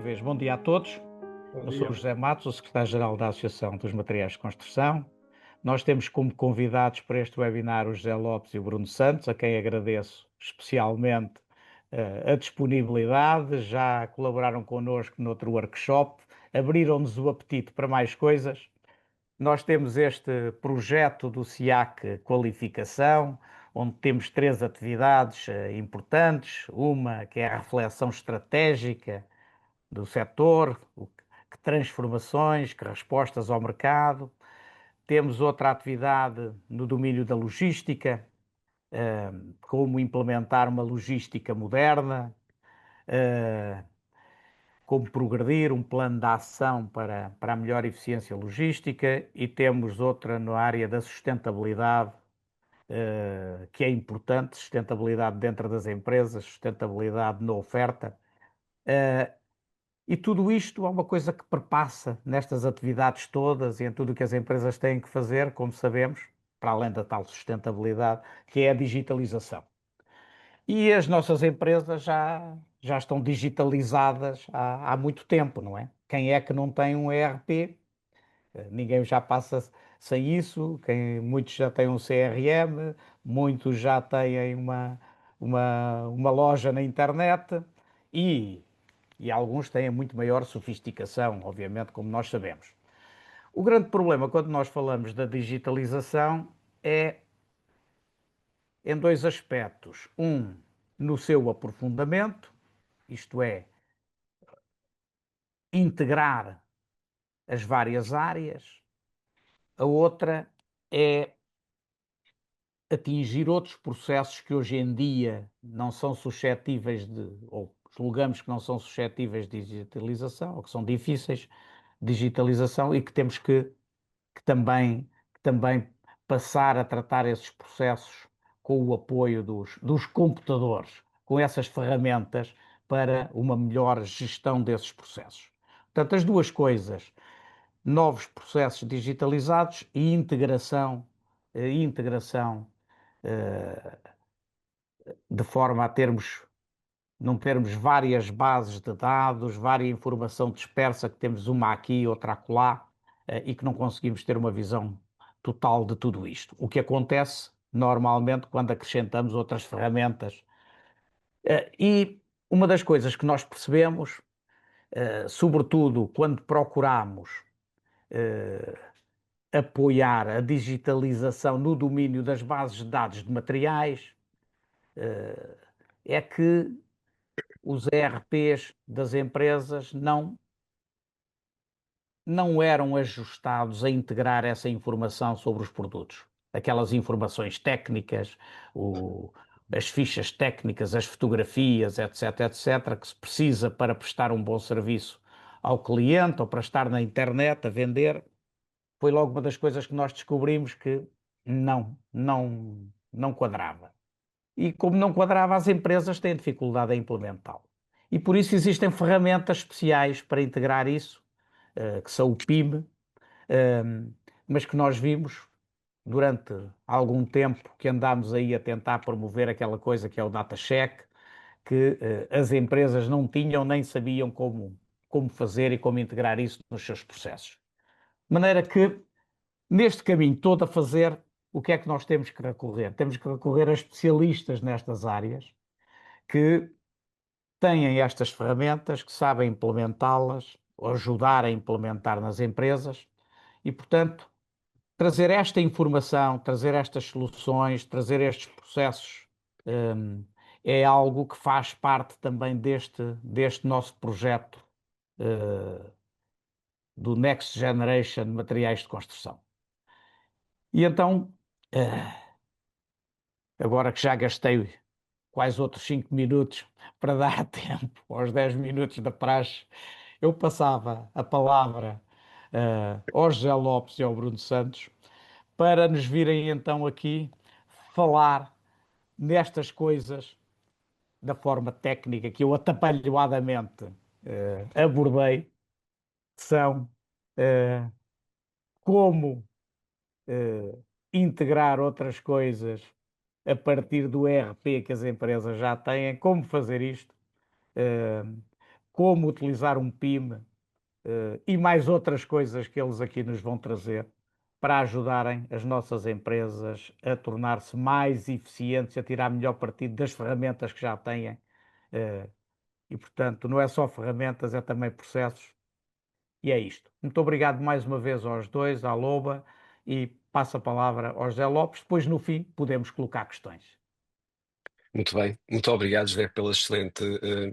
vez, bom dia a todos. Bom Eu sou o dia. José Matos, o secretário-geral da Associação dos Materiais de Construção. Nós temos como convidados para este webinar o José Lopes e o Bruno Santos, a quem agradeço especialmente a disponibilidade. Já colaboraram connosco noutro workshop, abriram-nos o apetite para mais coisas. Nós temos este projeto do SIAC Qualificação, onde temos três atividades importantes. Uma que é a reflexão estratégica do setor, que transformações, que respostas ao mercado. Temos outra atividade no domínio da logística, como implementar uma logística moderna, eh, como progredir um plano de ação para a melhor eficiência logística, e temos outra na área da sustentabilidade, que é importante, sustentabilidade dentro das empresas, sustentabilidade na oferta. E tudo isto é uma coisa que perpassa nestas atividades todas e em tudo o que as empresas têm que fazer, como sabemos, para além da tal sustentabilidade, que é a digitalização. E as nossas empresas já estão digitalizadas há muito tempo, não é? Quem é que não tem um ERP? Ninguém já passa sem isso. Muitos já têm um CRM, muitos já têm uma loja na internet e, e alguns têm muito maior sofisticação, obviamente, como nós sabemos. O grande problema quando nós falamos da digitalização é em dois aspectos. Um, no seu aprofundamento, isto é, integrar as várias áreas. A outra é atingir outros processos que hoje em dia não são suscetíveis ou julgamos que não são suscetíveis de digitalização, ou que são difíceis de digitalização e que temos que também passar a tratar esses processos com o apoio dos computadores, com essas ferramentas para uma melhor gestão desses processos. Portanto, as duas coisas, novos processos digitalizados e integração de forma a não termos várias bases de dados, várias informação dispersa, que temos uma aqui, outra acolá, e que não conseguimos ter uma visão total de tudo isto. O que acontece normalmente quando acrescentamos outras ferramentas. E uma das coisas que nós percebemos, sobretudo quando procuramos apoiar a digitalização no domínio das bases de dados de materiais, é que os ERPs das empresas não eram ajustados a integrar essa informação sobre os produtos. Aquelas informações técnicas, as fichas técnicas, as fotografias, etc., etc., que se precisa para prestar um bom serviço ao cliente ou para estar na internet a vender. Foi logo uma das coisas que nós descobrimos que não quadrava. E como não quadrava, as empresas têm dificuldade em implementá-lo. E por isso existem ferramentas especiais para integrar isso, que são o PIM, mas que nós vimos durante algum tempo que andámos aí a tentar promover aquela coisa que é o data-check, que as empresas não tinham nem sabiam como fazer e como integrar isso nos seus processos. De maneira que, neste caminho todo a fazer, o que é que nós temos que recorrer? Temos que recorrer a especialistas nestas áreas que têm estas ferramentas, que sabem implementá-las, ou ajudar a implementar nas empresas e, portanto, trazer esta informação, trazer estas soluções, trazer estes processos, hum, é algo que faz parte também deste nosso projeto, do Next Generation Materiais de Construção. E então, eh, agora que já gastei quase outros 5 minutos para dar tempo aos 10 minutos da praxe, eu passava a palavra ao José Lopes e ao Bruno Santos para nos virem então aqui falar nestas coisas da forma técnica que eu atabalhoadamente abordei, que são eh, como integrar outras coisas a partir do ERP que as empresas já têm, como fazer isto, como utilizar um PIM, e mais outras coisas que eles aqui nos vão trazer para ajudarem as nossas empresas a tornar-se mais eficientes, a tirar melhor partido das ferramentas que já têm. eh, E, portanto, não é só ferramentas, é também processos. E é isto. Muito obrigado mais uma vez aos dois, à Loba, e passo a palavra ao José Lopes. Depois, no fim, podemos colocar questões. Muito bem, muito obrigado, José, pela excelente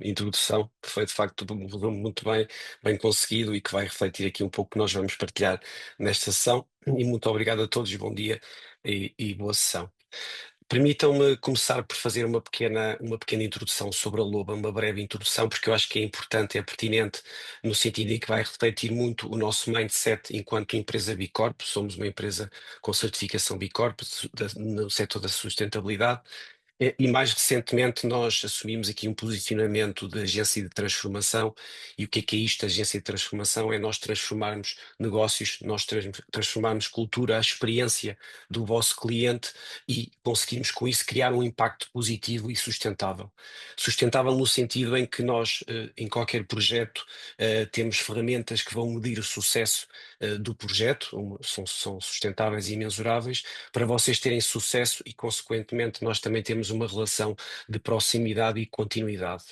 introdução, que foi de facto um resumo muito bem, bem conseguido e que vai refletir aqui um pouco o que nós vamos partilhar nesta sessão. E muito obrigado a todos, bom dia e boa sessão. Permitam-me começar por fazer uma pequena introdução sobre a Loba, uma breve introdução, porque eu acho que é importante, é pertinente, no sentido em que vai refletir muito o nosso mindset enquanto empresa B Corp. Somos uma empresa com certificação B Corp no setor da sustentabilidade. E mais recentemente nós assumimos aqui um posicionamento de agência de transformação. E o que é isto, agência de transformação? É nós transformarmos negócios, nós transformarmos cultura, a experiência do vosso cliente e conseguirmos com isso criar um impacto positivo e sustentável. Sustentável no sentido em que nós, em qualquer projeto, temos ferramentas que vão medir o sucesso, do projeto, são sustentáveis e mensuráveis, para vocês terem sucesso e, consequentemente, nós também temos uma relação de proximidade e continuidade.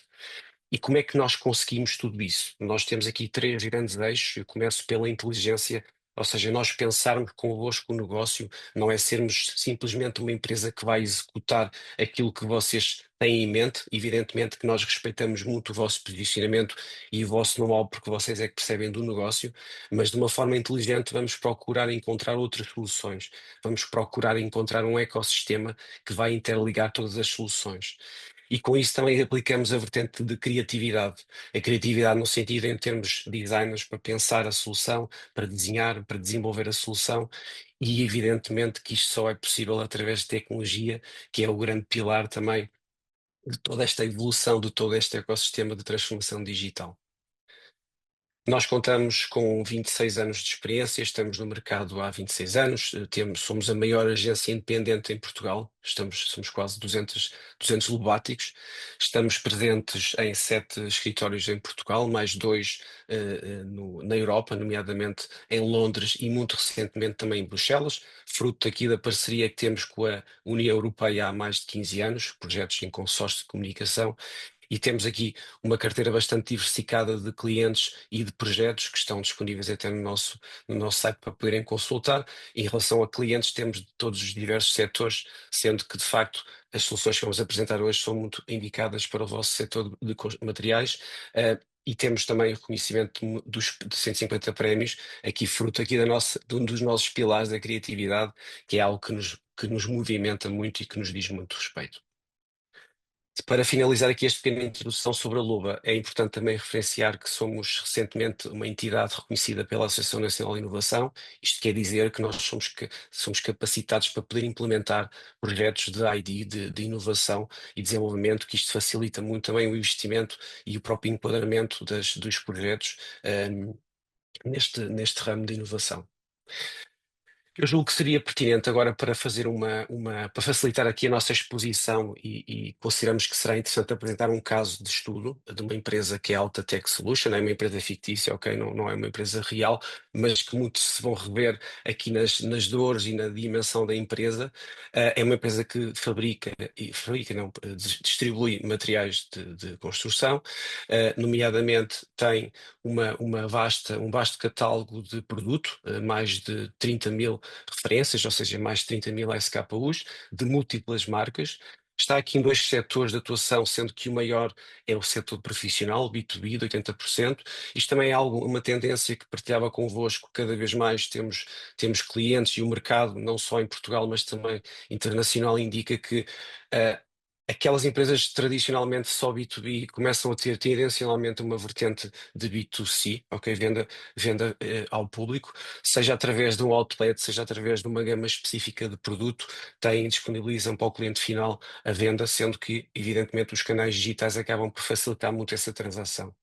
E como é que nós conseguimos tudo isso? Nós temos aqui três grandes eixos. Eu começo pela inteligência, ou seja, nós pensarmos convosco o negócio, não é sermos simplesmente uma empresa que vai executar aquilo que vocês têm em mente. Evidentemente que nós respeitamos muito o vosso posicionamento e o vosso know-how, porque vocês é que percebem do negócio, mas de uma forma inteligente vamos procurar encontrar outras soluções. Vamos procurar encontrar um ecossistema que vai interligar todas as soluções. E com isso também aplicamos a vertente de criatividade. A criatividade no sentido em termos designers para pensar a solução, para desenhar, para desenvolver a solução. E evidentemente que isto só é possível através de tecnologia, que é o grande pilar também de toda esta evolução, de todo este ecossistema de transformação digital. Nós contamos com 26 anos de experiência, estamos no mercado há 26 anos, somos a maior agência independente em Portugal, somos quase 200 lobáticos, estamos presentes em 7 escritórios em Portugal, mais dois na Europa, nomeadamente em Londres e muito recentemente também em Bruxelas, fruto aqui da parceria que temos com a União Europeia há mais de 15 anos, projetos em consórcio de comunicação. E temos aqui uma carteira bastante diversificada de clientes e de projetos que estão disponíveis até no nosso site para poderem consultar. Em relação a clientes, temos de todos os diversos setores, sendo que, de facto, as soluções que vamos apresentar hoje são muito indicadas para o vosso setor de materiais. E temos também o reconhecimento de 150 prémios, aqui fruto aqui de um dos nossos pilares da criatividade, que é algo que nos movimenta muito e que nos diz muito respeito. Para finalizar aqui esta pequena introdução sobre a Luba, é importante também referenciar que somos recentemente uma entidade reconhecida pela Associação Nacional de Inovação. Isto quer dizer que nós somos capacitados para poder implementar projetos de ID, de inovação e desenvolvimento, que isto facilita muito também o investimento e o próprio enquadramento dos projetos, neste ramo de inovação. Eu julgo que seria pertinente agora para fazer para facilitar aqui a nossa exposição e consideramos que será interessante apresentar um caso de estudo de uma empresa que é a Alta Tech Solution, é uma empresa fictícia, ok? Não é uma empresa real, mas que muitos se vão rever aqui nas dores e na dimensão da empresa. É uma empresa que não, distribui materiais de construção, nomeadamente tem um vasto catálogo de produto, mais de 30 mil referências, ou seja, mais de 30 mil SKUs, de múltiplas marcas. Está aqui em dois setores de atuação, sendo que o maior é o setor profissional, B2B, de 80%. Isto também é uma tendência que partilhava convosco. Cada vez mais temos clientes e o mercado, não só em Portugal, mas também internacional, indica que aquelas empresas tradicionalmente só B2B começam a ter tendencialmente uma vertente de B2C, ok? Venda ao público, seja através de um outlet, seja através de uma gama específica de produto, disponibilizam para o cliente final a venda, sendo que, evidentemente, os canais digitais acabam por facilitar muito essa transação.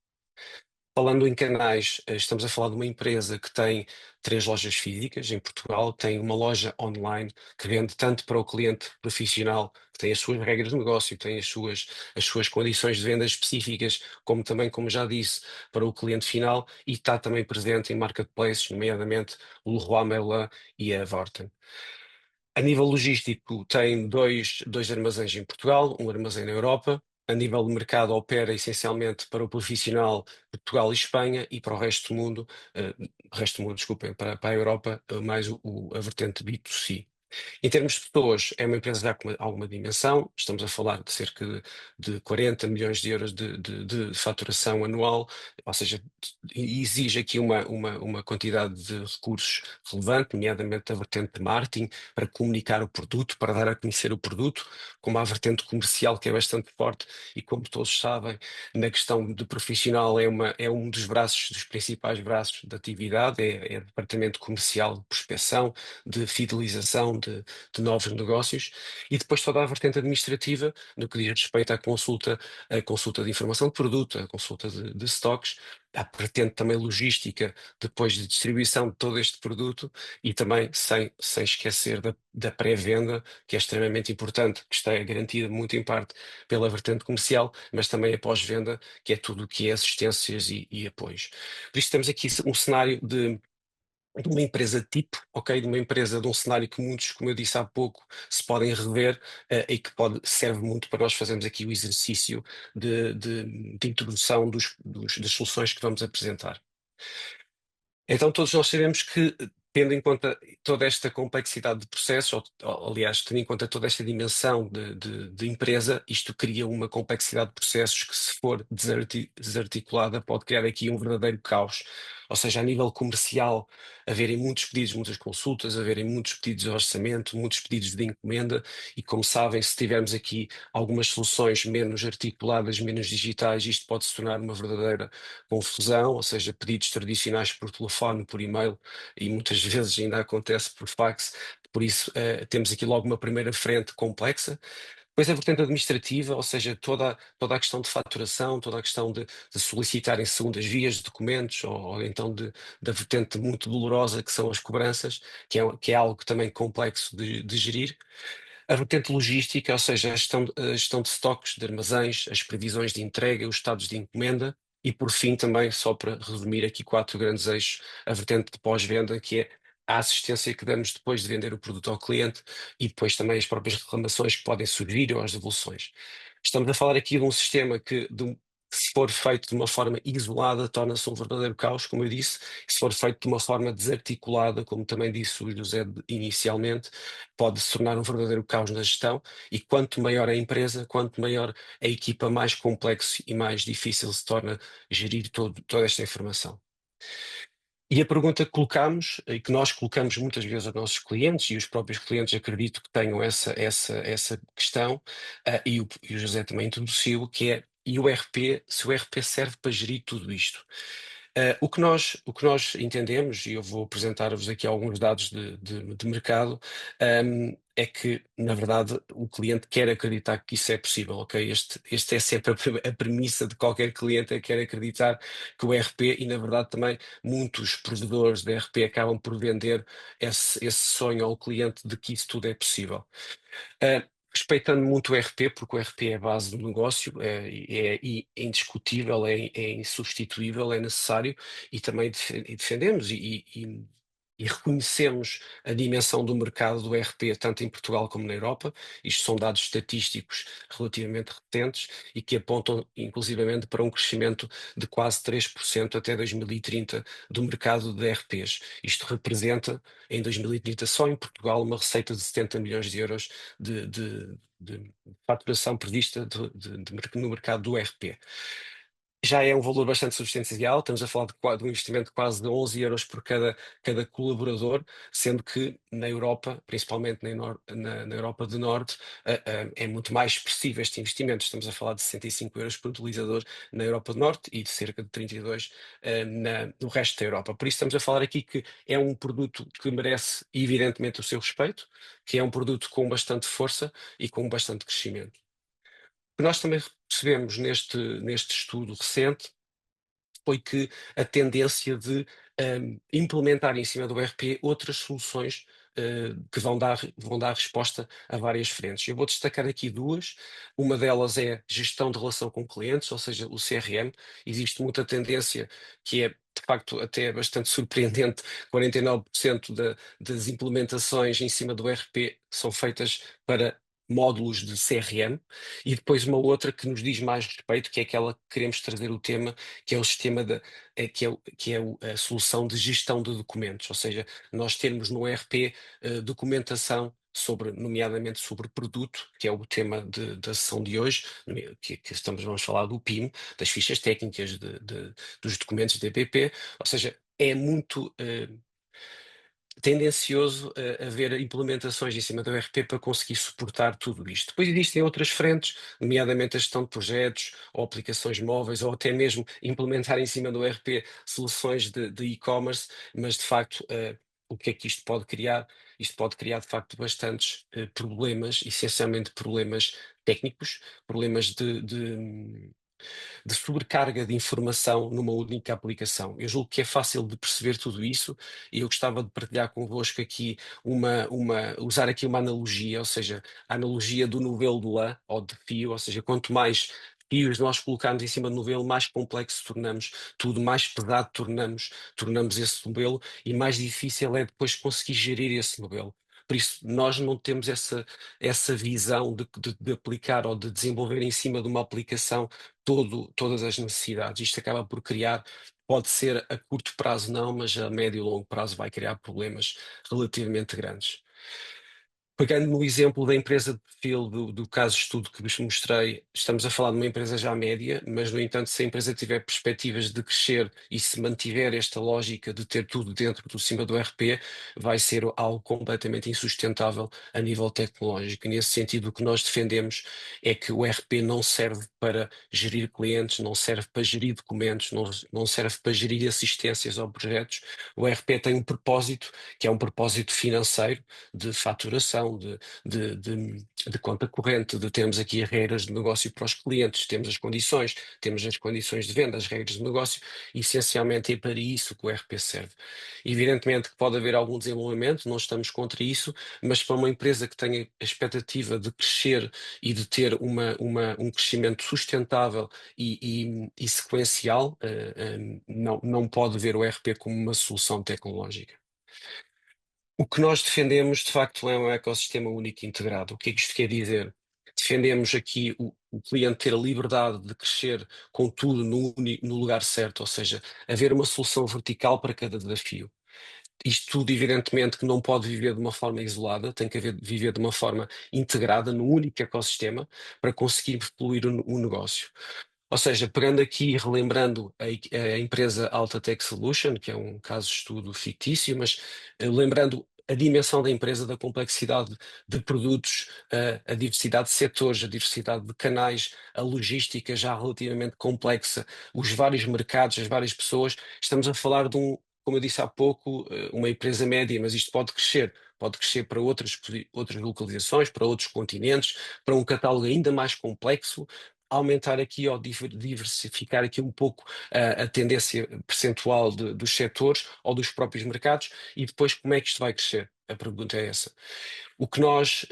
Falando em canais, estamos a falar de uma empresa que tem 3 lojas físicas em Portugal, tem uma loja online que vende tanto para o cliente profissional, que tem as suas regras de negócio, tem as suas condições de venda específicas, como também, como já disse, para o cliente final, e está também presente em marketplaces, nomeadamente o Leroy Merlin e a Vorten. A nível logístico, tem dois armazéns em Portugal, um armazém na Europa. A nível de mercado, opera essencialmente para o profissional Portugal e Espanha, e para o resto do mundo, desculpem, para a Europa, mais a vertente B2C. Em termos de pessoas, é uma empresa já com alguma dimensão, estamos a falar de cerca de 40 milhões de euros de faturação anual, ou seja, exige aqui uma quantidade de recursos relevante, nomeadamente a vertente de marketing, para comunicar o produto, para dar a conhecer o produto, como a vertente comercial, que é bastante forte, e como todos sabem, na questão de profissional é um dos braços, dos principais braços da atividade, é o departamento comercial de prospecção, de fidelização, de novos negócios, e depois toda a vertente administrativa, no que diz respeito à consulta de informação de produto, à consulta de stocks, à vertente também logística, depois de distribuição de todo este produto, e também sem esquecer da pré-venda, que é extremamente importante, que está garantida muito em parte pela vertente comercial, mas também a pós-venda, que é tudo o que é assistências e apoios. Por isso temos aqui um cenário de uma empresa tipo, ok? De uma empresa de um cenário que muitos, como eu disse há pouco, se podem rever, e que serve muito para nós fazermos aqui o exercício de introdução das soluções que vamos apresentar. Então, todos nós sabemos que, tendo em conta toda esta complexidade de processos, aliás, tendo em conta toda esta dimensão de empresa, isto cria uma complexidade de processos que, se for desarticulada, pode criar aqui um verdadeiro caos. Ou seja, a nível comercial, haverem muitos pedidos, muitas consultas, haverem muitos pedidos de orçamento, muitos pedidos de encomenda, e como sabem, se tivermos aqui algumas soluções menos articuladas, menos digitais, isto pode se tornar uma verdadeira confusão, ou seja, pedidos tradicionais por telefone, por e-mail, e muitas vezes ainda acontece por fax. Por isso, temos aqui logo uma primeira frente complexa. Depois a vertente administrativa, ou seja, toda a questão de faturação, toda a questão de solicitar em segundas vias de documentos, ou então da vertente muito dolorosa que são as cobranças, que é algo também complexo de gerir. A vertente logística, ou seja, a gestão de estoques, de armazéns, as previsões de entrega, os estados de encomenda, e por fim também, só para resumir aqui 4 grandes eixos, a vertente de pós-venda, que é a assistência que damos depois de vender o produto ao cliente, e depois também as próprias reclamações que podem surgir ou as devoluções. Estamos a falar aqui de um sistema que, se for feito de uma forma isolada, torna-se um verdadeiro caos, como eu disse, e se for feito de uma forma desarticulada, como também disse o José inicialmente, pode se tornar um verdadeiro caos na gestão, e quanto maior a empresa, quanto maior a equipa, mais complexo e mais difícil se torna gerir toda esta informação. E a pergunta que colocamos, e que nós colocamos muitas vezes aos nossos clientes, e os próprios clientes acredito que tenham essa questão, e o José também introduziu, que é: e o RP, se o RP serve para gerir tudo isto? O que nós entendemos, e eu vou apresentar-vos aqui alguns dados de mercado, é que, na verdade, o cliente quer acreditar que isso é possível, ok? Este é sempre a premissa de qualquer cliente, é quer acreditar que o RP, e na verdade também muitos provedores de RP acabam por vender esse sonho ao cliente de que isso tudo é possível. Respeitando muito o RP, porque o RP é a base do negócio, é indiscutível, é insubstituível, é necessário, e também defendemos e reconhecemos a dimensão do mercado do RP, tanto em Portugal como na Europa. Isto são dados estatísticos relativamente recentes e que apontam, inclusivamente, para um crescimento de quase 3% até 2030 do mercado de RPs. Isto representa, em 2030, só em Portugal, uma receita de 70 milhões de euros de faturação prevista no mercado do RP. Já é um valor bastante substancial, estamos a falar de um investimento de quase de 11 euros por cada colaborador, sendo que na Europa, principalmente na Europa do Norte, é muito mais expressivo este investimento. Estamos a falar de 65 euros por utilizador na Europa do Norte, e de cerca de 32 no resto da Europa. Por isso estamos a falar aqui que é um produto que merece evidentemente o seu respeito, que é um produto com bastante força e com bastante crescimento. O que nós também percebemos neste estudo recente foi que a tendência de implementar em cima do ERP outras soluções que vão dar resposta a várias frentes. Eu vou destacar aqui duas. Uma delas é gestão de relação com clientes, ou seja, o CRM. Existe muita tendência que é, de facto, até bastante surpreendente. 49% das implementações em cima do ERP são feitas para módulos de CRM, e depois uma outra que nos diz mais respeito, que é aquela que queremos trazer o tema, que é o sistema a solução de gestão de documentos, ou seja, nós termos no ERP documentação sobre, nomeadamente sobre produto, que é o tema da sessão de hoje, vamos falar do PIM, das fichas técnicas, dos documentos de EPP, ou seja, é muito tendencioso a haver implementações em cima do ERP para conseguir suportar tudo isto. Depois existem outras frentes, nomeadamente a gestão de projetos ou aplicações móveis, ou até mesmo implementar em cima do ERP soluções de e-commerce, mas de facto, o que é que isto pode criar? Isto pode criar de facto bastantes problemas, essencialmente problemas técnicos, problemas de sobrecarga de informação numa única aplicação. Eu julgo que é fácil de perceber tudo isso, e eu gostava de partilhar convosco aqui usar aqui uma analogia, ou seja, a analogia do novelo de lã ou de fio, ou seja, quanto mais fios nós colocarmos em cima do novelo, mais complexo tornamos tudo, mais pesado tornamos esse novelo, e mais difícil é depois conseguir gerir esse novelo. Por isso, nós não temos essa visão de aplicar ou de desenvolver em cima de uma aplicação todas as necessidades. Isto acaba por criar, pode ser a curto prazo não, mas a médio e longo prazo vai criar problemas relativamente grandes. Pegando no exemplo da empresa de perfil do caso de estudo que vos mostrei, estamos a falar de uma empresa já média, mas, no entanto, se a empresa tiver perspectivas de crescer e se mantiver esta lógica de ter tudo dentro do cima do RP, vai ser algo completamente insustentável a nível tecnológico. E, nesse sentido, o que nós defendemos é que o RP não serve para gerir clientes, não serve para gerir documentos, não serve para gerir assistências ou projetos. O RP tem um propósito, que é um propósito financeiro, de faturação, de conta corrente, de termos aqui as regras de negócio para os clientes, temos as condições de venda, as regras de negócio, e essencialmente é para isso que o RP serve. Evidentemente que pode haver algum desenvolvimento, não estamos contra isso, mas para uma empresa que tenha a expectativa de crescer e de ter um crescimento sustentável e sequencial, não pode ver o RP como uma solução tecnológica. O que nós defendemos, de facto, é um ecossistema único e integrado. O que é que isto quer dizer? Defendemos aqui o cliente ter a liberdade de crescer com tudo no lugar certo, ou seja, haver uma solução vertical para cada desafio. Isto tudo, evidentemente, que não pode viver de uma forma isolada, tem que viver de uma forma integrada, num único ecossistema, para conseguir fluir o negócio. Ou seja, pegando aqui e relembrando a empresa Altatech Solution, que é um caso de estudo fictício, mas lembrando a dimensão da empresa, da complexidade de produtos, a diversidade de setores, a diversidade de canais, a logística já relativamente complexa, os vários mercados, as várias pessoas, estamos a falar de como eu disse há pouco, uma empresa média, mas isto pode crescer para outras localizações, para outros continentes, para um catálogo ainda mais complexo, aumentar aqui ou diversificar aqui um pouco a tendência percentual dos setores ou dos próprios mercados, e depois como é que isto vai crescer? A pergunta é essa. O que nós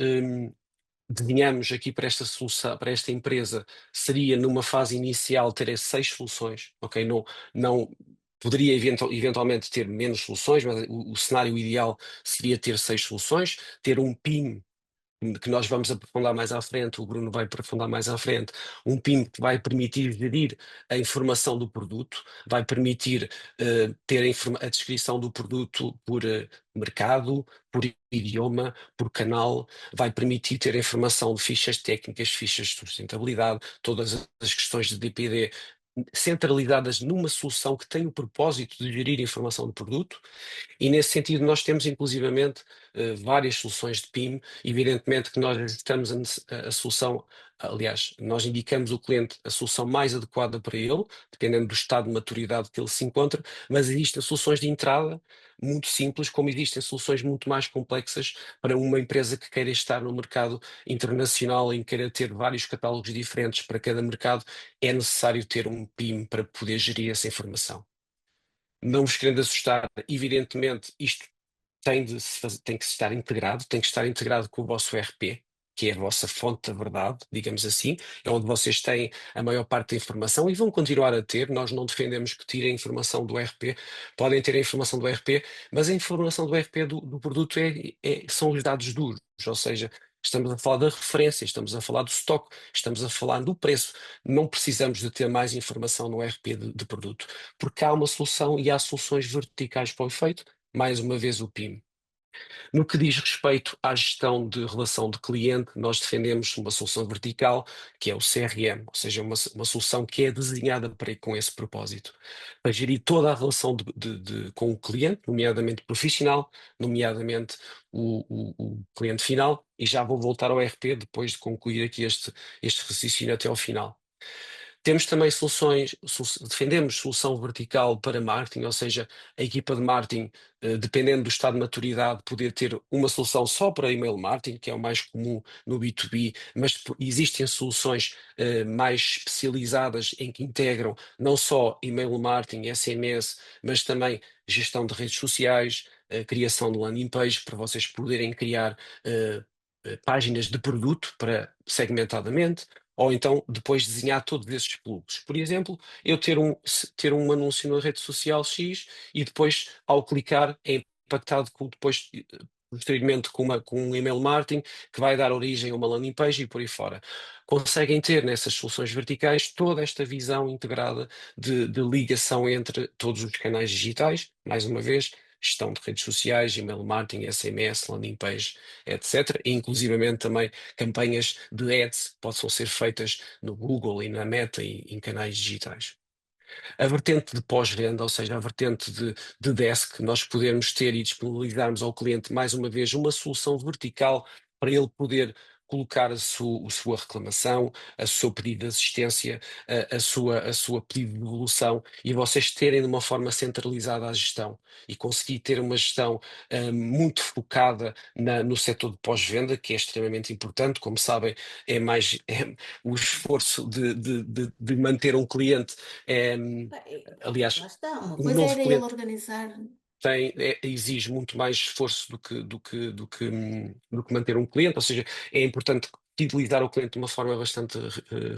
desenhamos aqui para esta solução, para esta empresa, seria numa fase inicial ter 6 soluções, ok? Não poderia eventualmente ter menos soluções, mas o cenário ideal seria ter 6 soluções, ter um PIM que nós vamos aprofundar mais à frente, o Bruno vai aprofundar mais à frente, um PIM que vai permitir gerir a informação do produto, vai permitir ter a descrição do produto por mercado, por idioma, por canal, vai permitir ter a informação de fichas técnicas, fichas de sustentabilidade, todas as questões de DPD centralizadas numa solução que tem o propósito de gerir a informação do produto. E nesse sentido nós temos inclusivamente várias soluções de PIM. Evidentemente que nós ajustamos a solução, aliás, nós indicamos ao cliente a solução mais adequada para ele, dependendo do estado de maturidade que ele se encontra, mas existem soluções de entrada muito simples, como existem soluções muito mais complexas para uma empresa que queira estar no mercado internacional e queira ter vários catálogos diferentes para cada mercado, é necessário ter um PIM para poder gerir essa informação. Não vos querendo assustar, evidentemente, isto tem que estar integrado, tem que estar integrado com o vosso ERP, que é a vossa fonte da verdade, digamos assim, é onde vocês têm a maior parte da informação e vão continuar a ter. Nós não defendemos que tirem a informação do ERP, podem ter a informação do ERP, mas a informação do ERP do produto são os dados duros, ou seja, estamos a falar da referência, estamos a falar do stock, estamos a falar do preço. Não precisamos de ter mais informação no ERP de produto, porque há uma solução e há soluções verticais para o efeito, mais uma vez o PIM. No que diz respeito à gestão de relação de cliente, nós defendemos uma solução vertical, que é o CRM, ou seja, uma solução que é desenhada com esse propósito, para gerir toda a relação com o cliente, nomeadamente profissional, nomeadamente o cliente final, e já vou voltar ao RP depois de concluir aqui este raciocínio até ao final. Temos também defendemos solução vertical para marketing, ou seja, a equipa de marketing, dependendo do estado de maturidade, poder ter uma solução só para e-mail marketing, que é o mais comum no B2B, mas existem soluções mais especializadas em que integram não só e-mail marketing, SMS, mas também gestão de redes sociais, criação de landing page, para vocês poderem criar páginas de produto para segmentadamente, ou então depois desenhar todos esses plugs. Por exemplo, eu ter um anúncio na rede social X e depois, ao clicar, é impactado posteriormente com um email marketing que vai dar origem a uma landing page e por aí fora. Conseguem ter nessas soluções verticais toda esta visão integrada de ligação entre todos os canais digitais, mais uma vez, gestão de redes sociais, email marketing, SMS, landing page, etc. E inclusivamente também campanhas de ads que possam ser feitas no Google e na Meta e em canais digitais. A vertente de pós-venda, ou seja, a vertente de desk, nós podemos ter e disponibilizarmos ao cliente, mais uma vez, uma solução vertical para ele poder colocar a sua reclamação, o seu pedido de assistência, a sua pedido de devolução e vocês terem de uma forma centralizada a gestão e conseguir ter uma gestão muito focada no setor de pós-venda, que é extremamente importante. Como sabem, o esforço de manter um cliente é, Lá aliás, está, uma um coisa novo era ele cliente organizar. exige muito mais esforço do que manter um cliente, ou seja, é importante fidelizar o cliente de uma forma bastante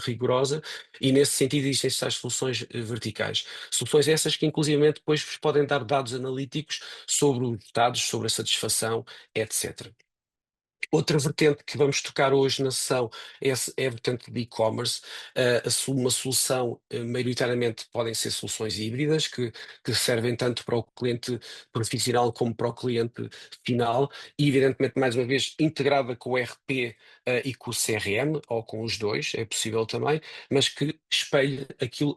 rigorosa e nesse sentido existem estas soluções verticais. Soluções essas que inclusivamente depois vos podem dar dados analíticos sobre os dados, sobre a satisfação, etc. Outra vertente que vamos tocar hoje na sessão é a vertente de e-commerce. Uma solução, maioritariamente, podem ser soluções híbridas, que servem tanto para o cliente profissional como para o cliente final, e, evidentemente, mais uma vez, integrada com o ERP, e com o CRM, ou com os dois, é possível também, mas que espelhe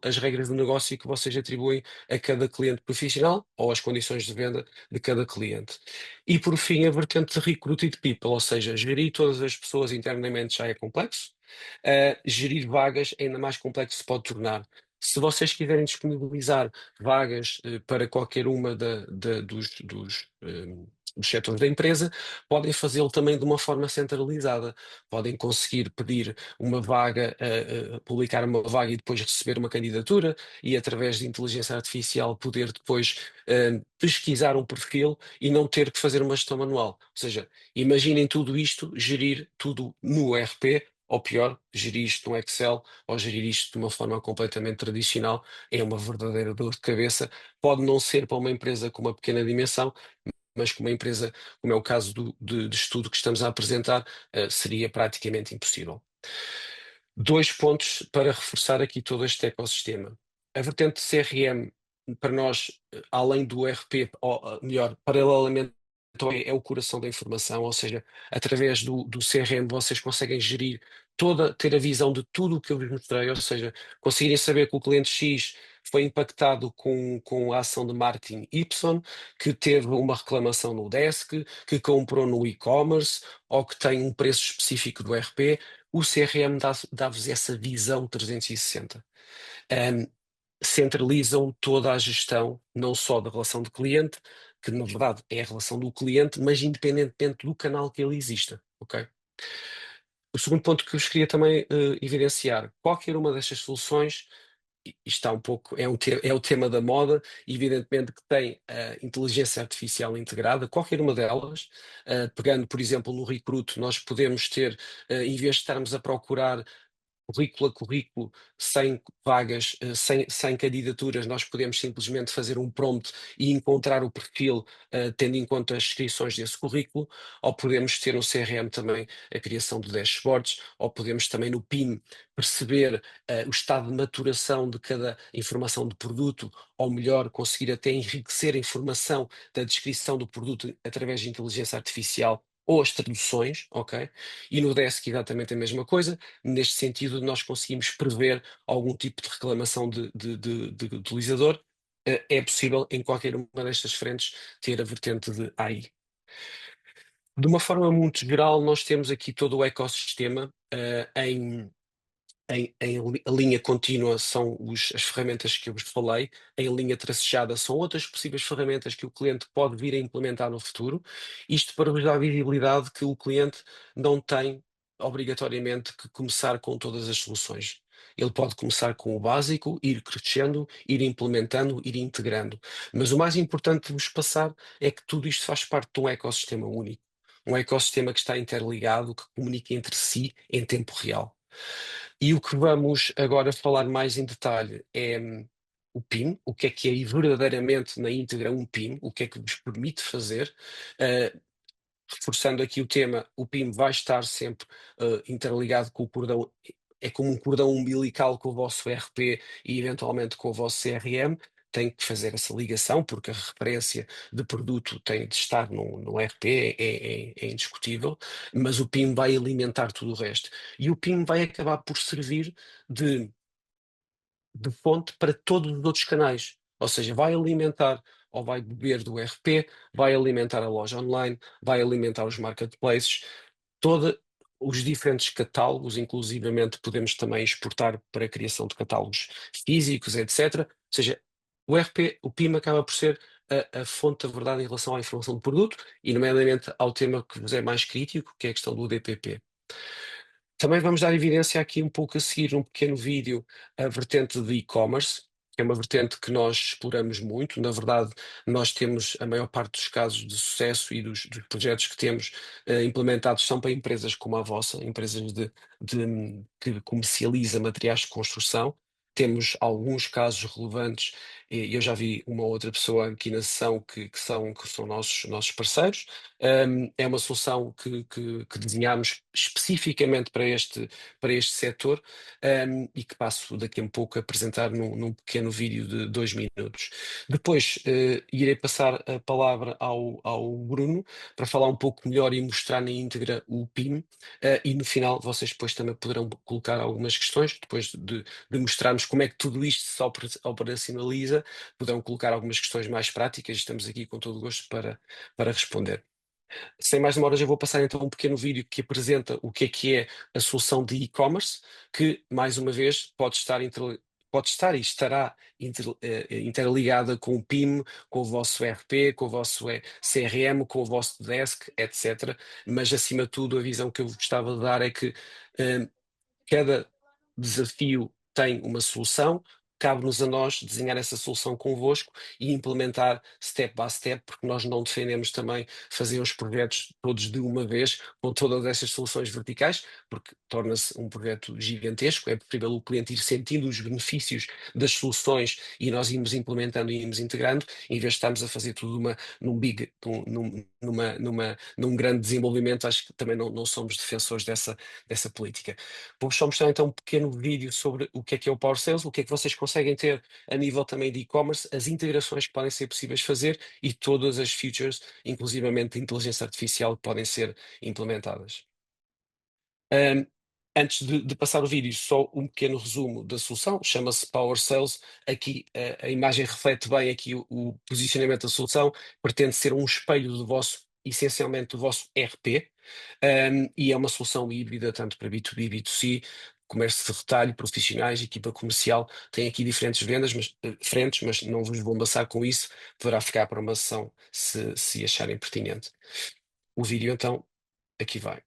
as regras do negócio que vocês atribuem a cada cliente profissional ou as condições de venda de cada cliente. E por fim, a vertente de recruited people, ou seja, gerir todas as pessoas internamente já é complexo, gerir vagas ainda mais complexo se pode tornar. Se vocês quiserem disponibilizar vagas para qualquer uma dos setores da empresa, podem fazê-lo também de uma forma centralizada. Podem conseguir pedir uma vaga, publicar uma vaga e depois receber uma candidatura e através de inteligência artificial poder depois pesquisar um perfil e não ter que fazer uma gestão manual. Ou seja, imaginem tudo isto, gerir tudo no ERP, ou pior, gerir isto no Excel, ou gerir isto de uma forma completamente tradicional, é uma verdadeira dor de cabeça. Pode não ser para uma empresa com uma pequena dimensão, mas com uma empresa, como é o caso de estudo que estamos a apresentar, seria praticamente impossível. Dois pontos para reforçar aqui todo este ecossistema. A vertente de CRM, para nós, além do ERP, ou melhor, paralelamente, é o coração da informação, ou seja, através do CRM vocês conseguem gerir ter a visão de tudo o que eu vos mostrei, ou seja, conseguirem saber que o cliente X foi impactado com a ação de marketing Y, que teve uma reclamação no desk, que comprou no e-commerce ou que tem um preço específico do RP. O CRM dá-vos essa visão 360. Um, Centralizam toda a gestão, não só da relação de cliente, que na verdade é a relação do cliente, mas independentemente do canal que ele exista, ok? O segundo ponto que eu vos queria também evidenciar, qualquer uma destas soluções, e está um pouco, é o tema da moda, evidentemente que tem a inteligência artificial integrada, qualquer uma delas, pegando, por exemplo, no Recruit, nós podemos ter, em vez de estarmos a procurar currículo a currículo, sem vagas, sem candidaturas, nós podemos simplesmente fazer um prompt e encontrar o perfil, tendo em conta as descrições desse currículo, ou podemos ter no CRM também a criação de dashboards, ou podemos também no PIM perceber o estado de maturação de cada informação de produto, ou melhor, conseguir até enriquecer a informação da descrição do produto através de inteligência artificial ou as traduções, ok? E no Desk exatamente a mesma coisa. Neste sentido, nós conseguimos prever algum tipo de reclamação de utilizador. É possível em qualquer uma destas frentes ter a vertente de AI. De uma forma muito geral, nós temos aqui todo o ecossistema em linha contínua são as ferramentas que eu vos falei, em linha tracejada são outras possíveis ferramentas que o cliente pode vir a implementar no futuro, isto para vos dar visibilidade que o cliente não tem obrigatoriamente que começar com todas as soluções. Ele pode começar com o básico, ir crescendo, ir implementando, ir integrando. Mas o mais importante de vos passar é que tudo isto faz parte de um ecossistema único. Um ecossistema que está interligado, que comunica entre si em tempo real. E o que vamos agora falar mais em detalhe é o PIM, o que é verdadeiramente na íntegra um PIM, o que é que vos permite fazer. Uh, Reforçando aqui o tema, o PIM vai estar sempre interligado com o cordão, é como um cordão umbilical com o vosso ERP e eventualmente com o vosso CRM. Tem que fazer essa ligação, porque a referência de produto tem de estar no ERP, é indiscutível, mas o PIM vai alimentar tudo o resto. E o PIM vai acabar por servir de fonte para todos os outros canais. Ou seja, vai alimentar ou vai beber do RP, vai alimentar a loja online, vai alimentar os marketplaces, todos os diferentes catálogos, inclusivamente podemos também exportar para a criação de catálogos físicos, etc. Ou seja, o RP, o PIM acaba por ser a fonte da verdade em relação à informação do produto e, nomeadamente, ao tema que vos é mais crítico, que é a questão do DPP. Também vamos dar evidência aqui um pouco a seguir, um pequeno vídeo, a vertente de e-commerce, que é uma vertente que nós exploramos muito. Na verdade, nós temos a maior parte dos casos de sucesso e dos projetos que temos implementados são para empresas como a vossa, empresas que comercializam materiais de construção. Temos alguns casos relevantes, e eu já vi uma outra pessoa aqui na sessão que são nossos parceiros. É uma solução que desenhámos especificamente para este setor, e que passo daqui a um pouco a apresentar num pequeno vídeo de 2 minutos. Depois, irei passar a palavra ao Bruno para falar um pouco melhor e mostrar na íntegra o PIM, e no final vocês depois também poderão colocar algumas questões, depois de mostrarmos como é que tudo isto se operacionaliza, poderão colocar algumas questões mais práticas, estamos aqui com todo o gosto para responder. Sem mais demoras, eu vou passar então um pequeno vídeo que apresenta o que é a solução de e-commerce, que, mais uma vez, pode estar e estará interligada com o PIM, com o vosso ERP, com o vosso CRM, com o vosso Desk, etc. Mas, acima de tudo, a visão que eu gostava de dar é que eh, cada desafio tem uma solução, cabe-nos a nós desenhar essa solução convosco e implementar step by step, porque nós não defendemos também fazer os projetos todos de uma vez com todas essas soluções verticais, porque torna-se um projeto gigantesco. É preferível o cliente ir sentindo os benefícios das soluções e nós irmos implementando e irmos integrando, em vez de estarmos a fazer tudo num grande desenvolvimento. Acho que também não somos defensores dessa política. Vou-vos só mostrar então um pequeno vídeo sobre o que é o Power Sales, o que é que vocês conseguem ter a nível também de e-commerce, as integrações que podem ser possíveis fazer e todas as features, inclusivamente de inteligência artificial, que podem ser implementadas. Antes de passar o vídeo, só um pequeno resumo da solução, chama-se Power Sales. Aqui a imagem reflete bem aqui o posicionamento da solução, pretende ser um espelho do vosso, essencialmente do vosso RP, e é uma solução híbrida tanto para B2B, B2C, comércio de retalho, profissionais, equipa comercial, tem aqui diferentes vendas, frentes, mas não vos vou amassar com isso, poderá ficar para uma sessão se acharem pertinente. O vídeo então, aqui vai.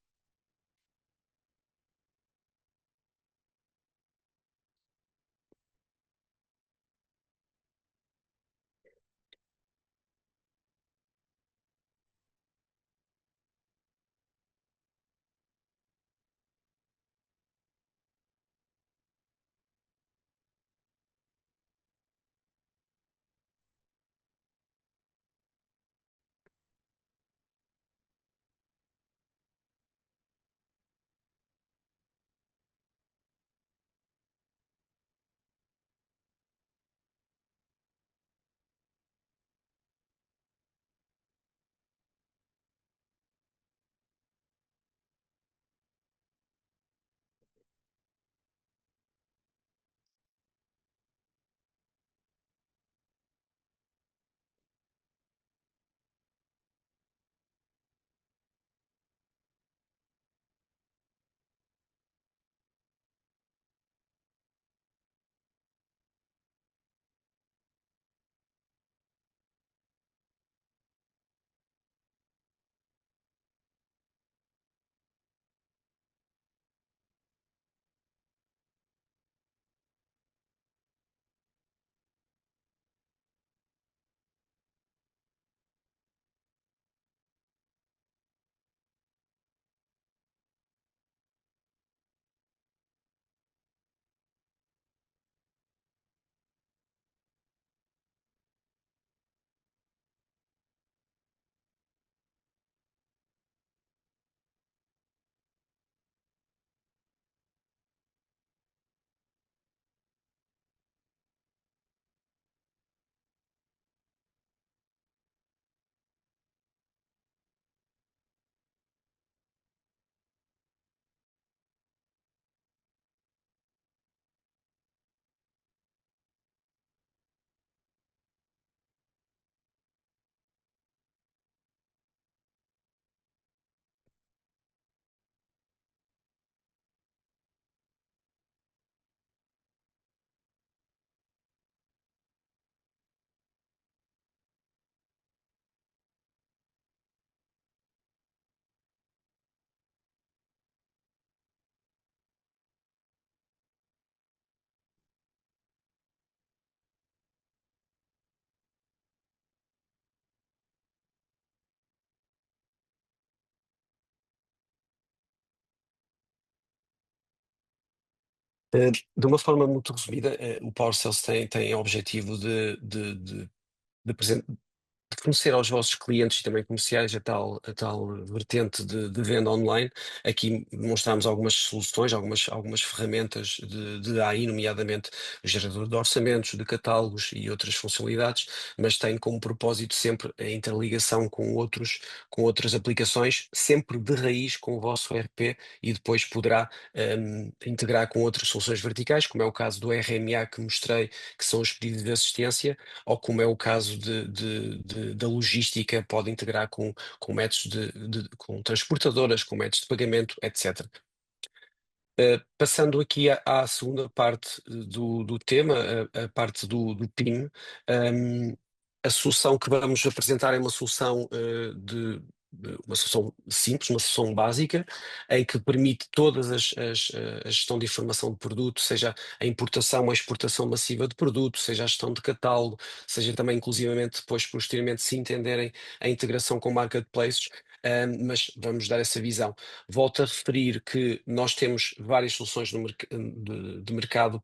De uma forma muito resumida, o Power Sales tem o objetivo de de fornecer aos vossos clientes e também comerciais a tal vertente de venda online. Aqui demonstramos algumas soluções, algumas ferramentas de AI, nomeadamente o gerador de orçamentos, de catálogos e outras funcionalidades, mas tem como propósito sempre a interligação com outras aplicações, sempre de raiz com o vosso ERP e depois poderá integrar com outras soluções verticais, como é o caso do RMA que mostrei, que são os pedidos de assistência, ou como é o caso da logística, pode integrar com métodos com transportadoras, com métodos de pagamento, etc. Passando aqui à segunda parte do tema, a parte do PIM, a solução que vamos apresentar é uma solução uma solução simples, uma solução básica, em que permite todas a gestão de informação de produto, seja a importação ou a exportação massiva de produto, seja a gestão de catálogo, seja também inclusivamente depois, posteriormente, se entenderem a integração com marketplaces, mas vamos dar essa visão. Volto a referir que nós temos várias soluções de mercado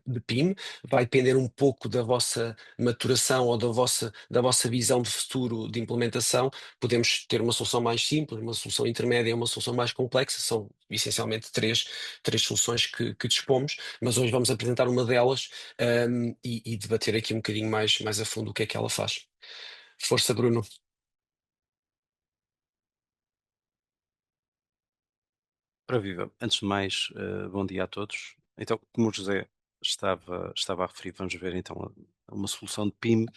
de PIM, vai depender um pouco da vossa maturação ou da vossa visão de futuro de implementação. Podemos ter uma solução mais simples, uma solução intermédia e uma solução mais complexa, são essencialmente três soluções que dispomos, mas hoje vamos apresentar uma delas, e debater aqui um bocadinho mais a fundo o que é que ela faz. Força, Bruno. Para viva. Antes de mais, bom dia a todos. Então, como o José estava a referir, vamos ver então uma solução de PIM.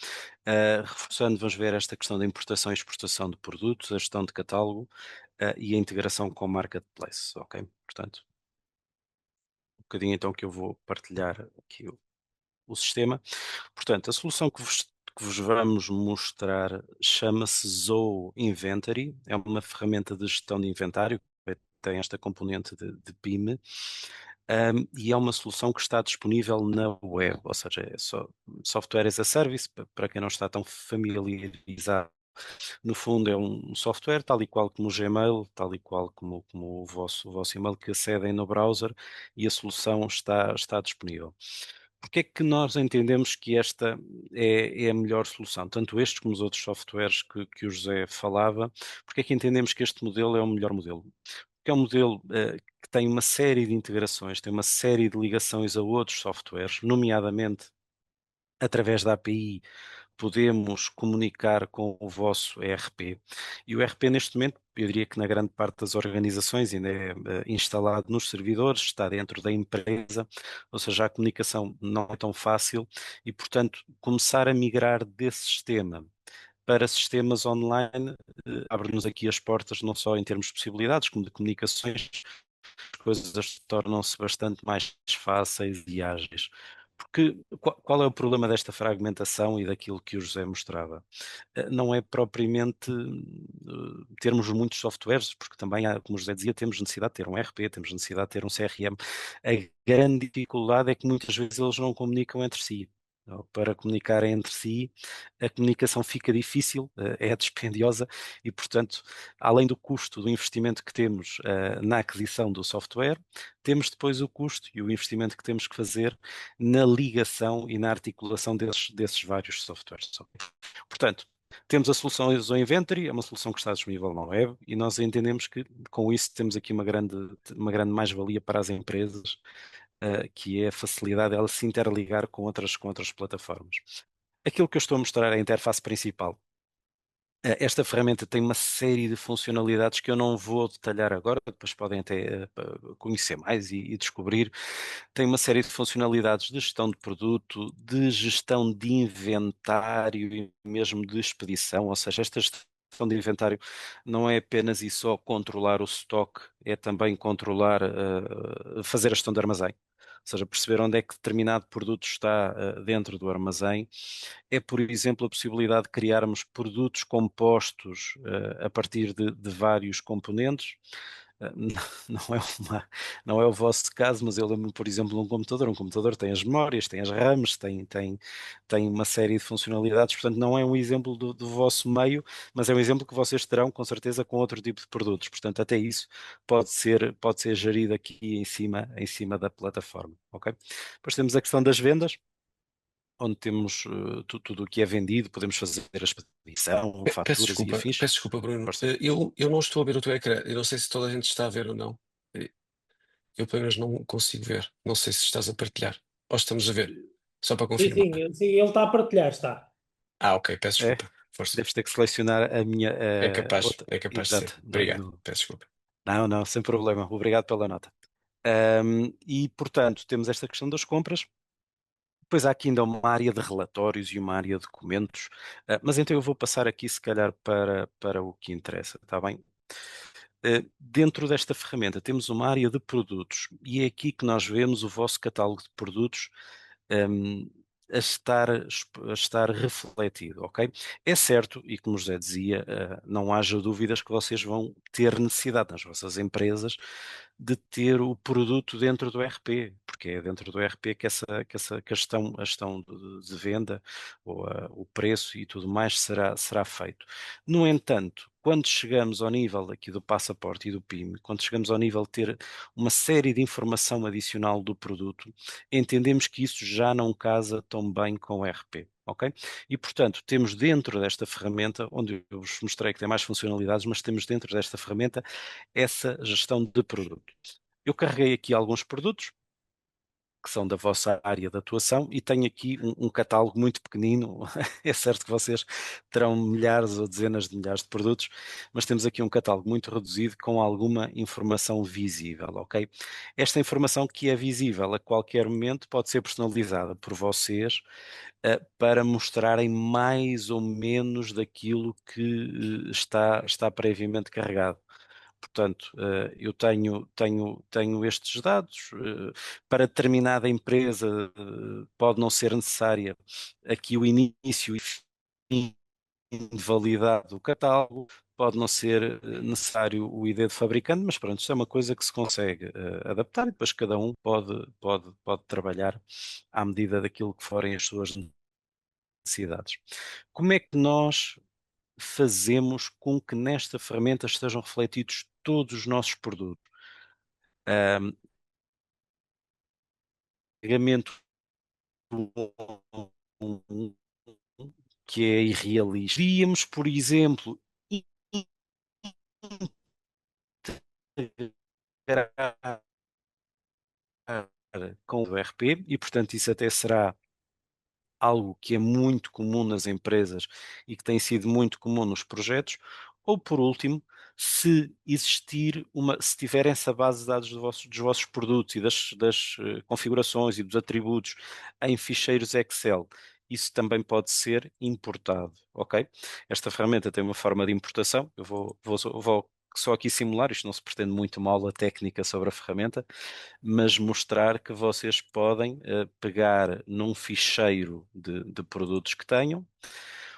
Reforçando, vamos ver esta questão da importação e exportação de produtos, a gestão de catálogo, e a integração com o marketplace, ok? Portanto, um bocadinho então que eu vou partilhar aqui o sistema. Portanto, a solução que vos vamos mostrar chama-se Zoho Inventory, é uma ferramenta de gestão de inventário, que tem esta componente de PIM, e é uma solução que está disponível na web, ou seja, é só software as a service, para quem não está tão familiarizado. No fundo é um software tal e qual como o Gmail, tal e qual como o vosso e-mail que acedem no browser, e a solução está disponível. Porque é que nós entendemos que esta é a melhor solução? Tanto estes como os outros softwares que o José falava, porque é que entendemos que este modelo é o melhor modelo? Porque é um modelo que tem uma série de integrações, tem uma série de ligações a outros softwares, nomeadamente através da API podemos comunicar com o vosso ERP. E o ERP neste momento, eu diria que na grande parte das organizações ainda é instalado nos servidores, está dentro da empresa, ou seja, a comunicação não é tão fácil e, portanto, começar a migrar desse sistema para sistemas online abre-nos aqui as portas não só em termos de possibilidades, como de comunicações, as coisas tornam-se bastante mais fáceis e ágeis. Porque qual é o problema desta fragmentação e daquilo que o José mostrava? Não é propriamente termos muitos softwares, porque também, como o José dizia, temos necessidade de ter um ERP, temos necessidade de ter um CRM. A grande dificuldade é que muitas vezes eles não comunicam entre si. Para comunicarem entre si, a comunicação fica difícil, é dispendiosa e, portanto, além do custo do investimento que temos na aquisição do software, temos depois o custo e o investimento que temos que fazer na ligação e na articulação desses vários softwares. Portanto, temos a solução ISO Inventory, é uma solução que está disponível na web e nós entendemos que com isso temos aqui uma grande mais-valia para as empresas, que é a facilidade de ela se interligar com outras plataformas. Aquilo que eu estou a mostrar é a interface principal. Esta ferramenta tem uma série de funcionalidades que eu não vou detalhar agora, depois podem até conhecer mais e descobrir. Tem uma série de funcionalidades de gestão de produto, de gestão de inventário e mesmo de expedição, ou seja, esta gestão de inventário não é apenas e só controlar o stock, é também controlar, fazer a gestão de armazém. Ou seja, perceber onde é que determinado produto está dentro do armazém. É, por exemplo, a possibilidade de criarmos produtos compostos a partir de vários componentes. Não é não é o vosso caso, mas eu lembro-me, por exemplo, de um computador. Um computador tem as memórias, tem as RAMs, tem uma série de funcionalidades, portanto, não é um exemplo do vosso meio, mas é um exemplo que vocês terão, com certeza, com outro tipo de produtos. Portanto, até isso pode ser gerido aqui em cima da plataforma, ok? Depois temos a questão das vendas, onde temos tudo o que é vendido, podemos fazer a expedição, faturas e afins. Peço desculpa, Bruno. Força. Eu não estou a ver o teu ecrã. Eu não sei se toda a gente está a ver ou não. Eh, Eu, pelo menos, não consigo ver. Não sei se estás a partilhar. Ou estamos a ver. Só para Sim, confirmar. sim, ok, ele está a partilhar, está. Ah, ok. Peço É, desculpa. Força. deves ter que selecionar a minha outra. É capaz de ser. Exato. Obrigado. Peço desculpa. Não, não, sem problema. Obrigado pela nota. E, portanto, temos esta questão das compras. Depois há aqui ainda uma área de relatórios e uma área de documentos, mas então eu vou passar aqui, se calhar, para o que interessa, está bem? Dentro desta ferramenta temos uma área de produtos e é aqui que nós vemos o vosso catálogo de produtos um, a estar refletido, ok? É certo, e como o José dizia, não haja dúvidas que vocês vão ter necessidade nas vossas empresas de ter o produto dentro do RP, porque é dentro do RP que a gestão de venda ou o preço e tudo mais será feito. No entanto, quando chegamos ao nível aqui do passaporte e do PIM, quando chegamos ao nível de ter uma série de informação adicional do produto, entendemos que isso já não casa tão bem com o RP. Ok? E, portanto, temos dentro desta ferramenta, onde eu vos mostrei que tem mais funcionalidades, mas temos dentro desta ferramenta essa gestão de produto. Eu carreguei aqui alguns produtos, que são da vossa área de atuação, e tenho aqui um catálogo muito pequenino. É certo que vocês terão milhares ou dezenas de milhares de produtos, mas temos aqui um catálogo muito reduzido com alguma informação visível, ok? Esta informação que é visível a qualquer momento pode ser personalizada por vocês para mostrarem mais ou menos daquilo que está previamente carregado. Portanto, eu tenho estes dados. Para determinada empresa, pode não ser necessária aqui o início e fim de validade do catálogo, pode não ser necessário o ID de fabricante, mas pronto, isso é uma coisa que se consegue adaptar, e depois cada um pode trabalhar à medida daquilo que forem as suas necessidades. Como é que nós fazemos com que nesta ferramenta estejam refletidos todos os nossos produtos? Pagamento que é irrealista. Podíamos, por exemplo, integrar com o ERP, e portanto isso até será algo que é muito comum nas empresas e que tem sido muito comum nos projetos. Ou por último, se existir se tiverem essa base de dados dos vossos produtos e das configurações e dos atributos em ficheiros Excel, isso também pode ser importado, ok? Esta ferramenta tem uma forma de importação. Eu vou só aqui simular, isto não se pretende muito uma aula técnica sobre a ferramenta, mas mostrar que vocês podem pegar num ficheiro de produtos que tenham.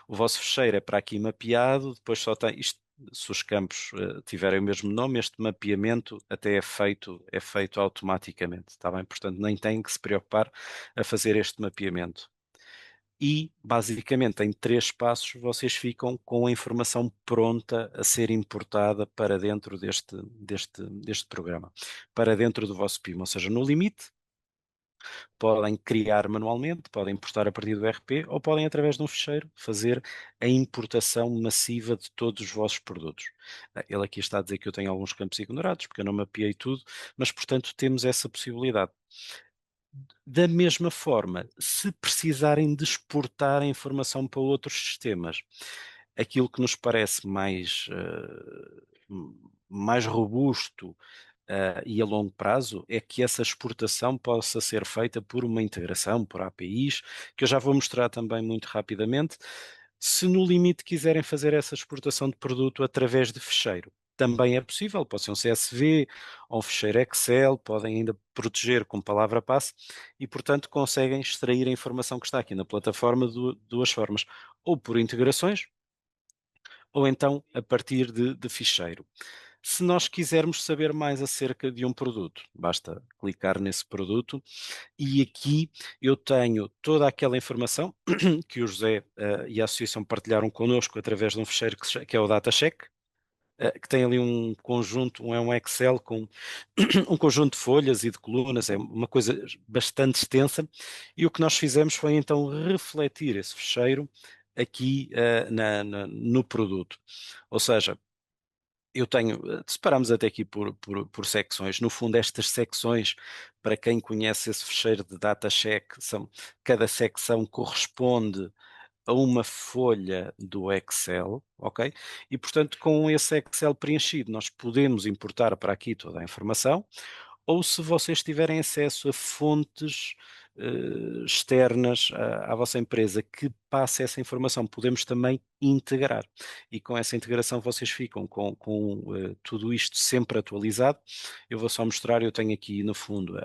O vosso ficheiro é para aqui mapeado, depois só tem isto. Se os campos tiverem o mesmo nome, este mapeamento até é feito automaticamente, está bem? Portanto, nem têm que se preocupar a fazer este mapeamento. E, basicamente, em 3 passos, vocês ficam com a informação pronta a ser importada para dentro deste programa, para dentro do vosso PIM. Ou seja, no limite, podem criar manualmente, podem importar a partir do RP, ou podem, através de um ficheiro, fazer a importação massiva de todos os vossos produtos. Ele aqui está a dizer que eu tenho alguns campos ignorados, porque eu não mapeei tudo, mas, portanto, temos essa possibilidade. Da mesma forma, se precisarem de exportar a informação para outros sistemas, aquilo que nos parece mais robusto e a longo prazo é que essa exportação possa ser feita por uma integração, por APIs, que eu já vou mostrar também muito rapidamente. Se no limite quiserem fazer essa exportação de produto através de ficheiro, também é possível, pode ser um CSV ou um ficheiro Excel, podem ainda proteger com palavra-passe e, portanto, conseguem extrair a informação que está aqui na plataforma de duas formas, ou por integrações, ou então a partir de ficheiro. Se nós quisermos saber mais acerca de um produto, basta clicar nesse produto e aqui eu tenho toda aquela informação que o José e a associação partilharam connosco através de um ficheiro que é o DataCheck, que tem ali um conjunto, é um Excel com um conjunto de folhas e de colunas, é uma coisa bastante extensa, e o que nós fizemos foi então refletir esse ficheiro aqui no produto. Ou seja, eu tenho, separamos até aqui por secções. No fundo, estas secções, para quem conhece esse ficheiro de DataCheck, cada secção corresponde a uma folha do Excel, ok? E, portanto, com esse Excel preenchido, nós podemos importar para aqui toda a informação, ou se vocês tiverem acesso a fontes externas à vossa empresa que passe essa informação, podemos também integrar. E com essa integração vocês ficam com tudo isto sempre atualizado. Eu vou só mostrar, eu tenho aqui no fundo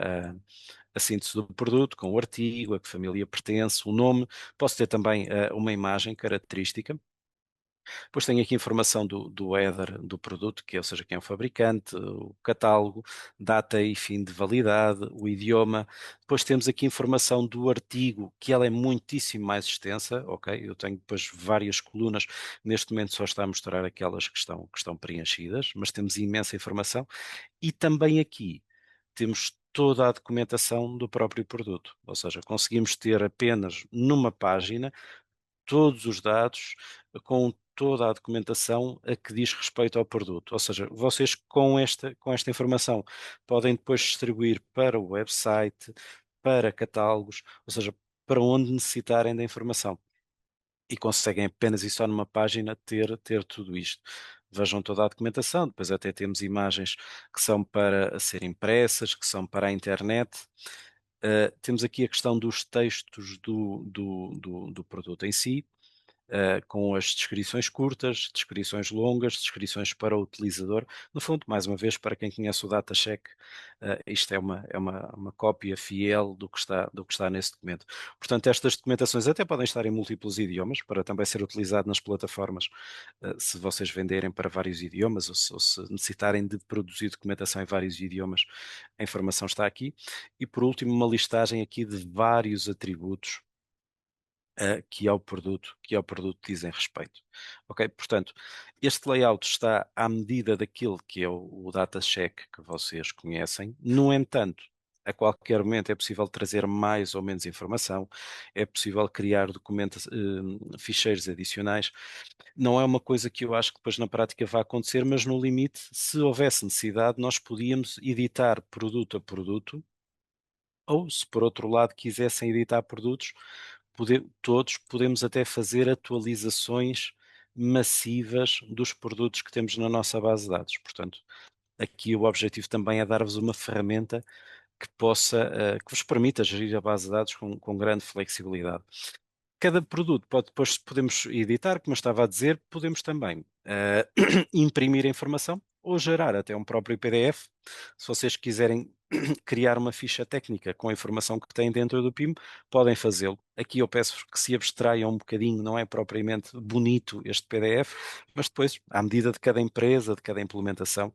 a síntese do produto, com o artigo, a que família pertence, o nome, posso ter também uma imagem característica. Depois tenho aqui informação do header do produto, ou seja, quem é o fabricante, o catálogo, data e fim de validade, o idioma. Depois temos aqui informação do artigo, que ela é muitíssimo mais extensa, ok? Eu tenho depois várias colunas, neste momento só está a mostrar aquelas que estão preenchidas, mas temos imensa informação. E também aqui temos toda a documentação do próprio produto, ou seja, conseguimos ter apenas numa página todos os dados com toda a documentação a que diz respeito ao produto. Ou seja, vocês com esta informação podem depois distribuir para o website, para catálogos, ou seja, para onde necessitarem da informação. E conseguem apenas e só numa página ter tudo isto. Vejam toda a documentação, depois até temos imagens que são para ser impressas, que são para a internet. Temos aqui a questão dos textos do produto em si, com as descrições curtas, descrições longas, descrições para o utilizador. No fundo, mais uma vez, para quem conhece o DataCheck, isto é uma cópia fiel do que está nesse documento. Portanto, estas documentações até podem estar em múltiplos idiomas, para também ser utilizado nas plataformas, se vocês venderem para vários idiomas, ou se necessitarem de produzir documentação em vários idiomas, a informação está aqui. E por último, uma listagem aqui de vários atributos que ao produto dizem respeito. Ok? Portanto, este layout está à medida daquilo que é o DataCheck que vocês conhecem. No entanto, a qualquer momento é possível trazer mais ou menos informação, é possível criar documentos, ficheiros adicionais. Não é uma coisa que eu acho que depois na prática vai acontecer, mas no limite, se houvesse necessidade, nós podíamos editar produto a produto, ou se por outro lado quisessem editar produtos, todos podemos até fazer atualizações massivas dos produtos que temos na nossa base de dados. Portanto, aqui o objetivo também é dar-vos uma ferramenta que possa, que vos permita gerir a base de dados com grande flexibilidade. Cada produto podemos editar, como eu estava a dizer, podemos também imprimir a informação ou gerar até um próprio PDF. Se vocês quiserem criar uma ficha técnica com a informação que têm dentro do PIM, podem fazê-lo. Aqui eu peço que se abstraiam um bocadinho, não é propriamente bonito este PDF, mas depois, à medida de cada empresa, de cada implementação,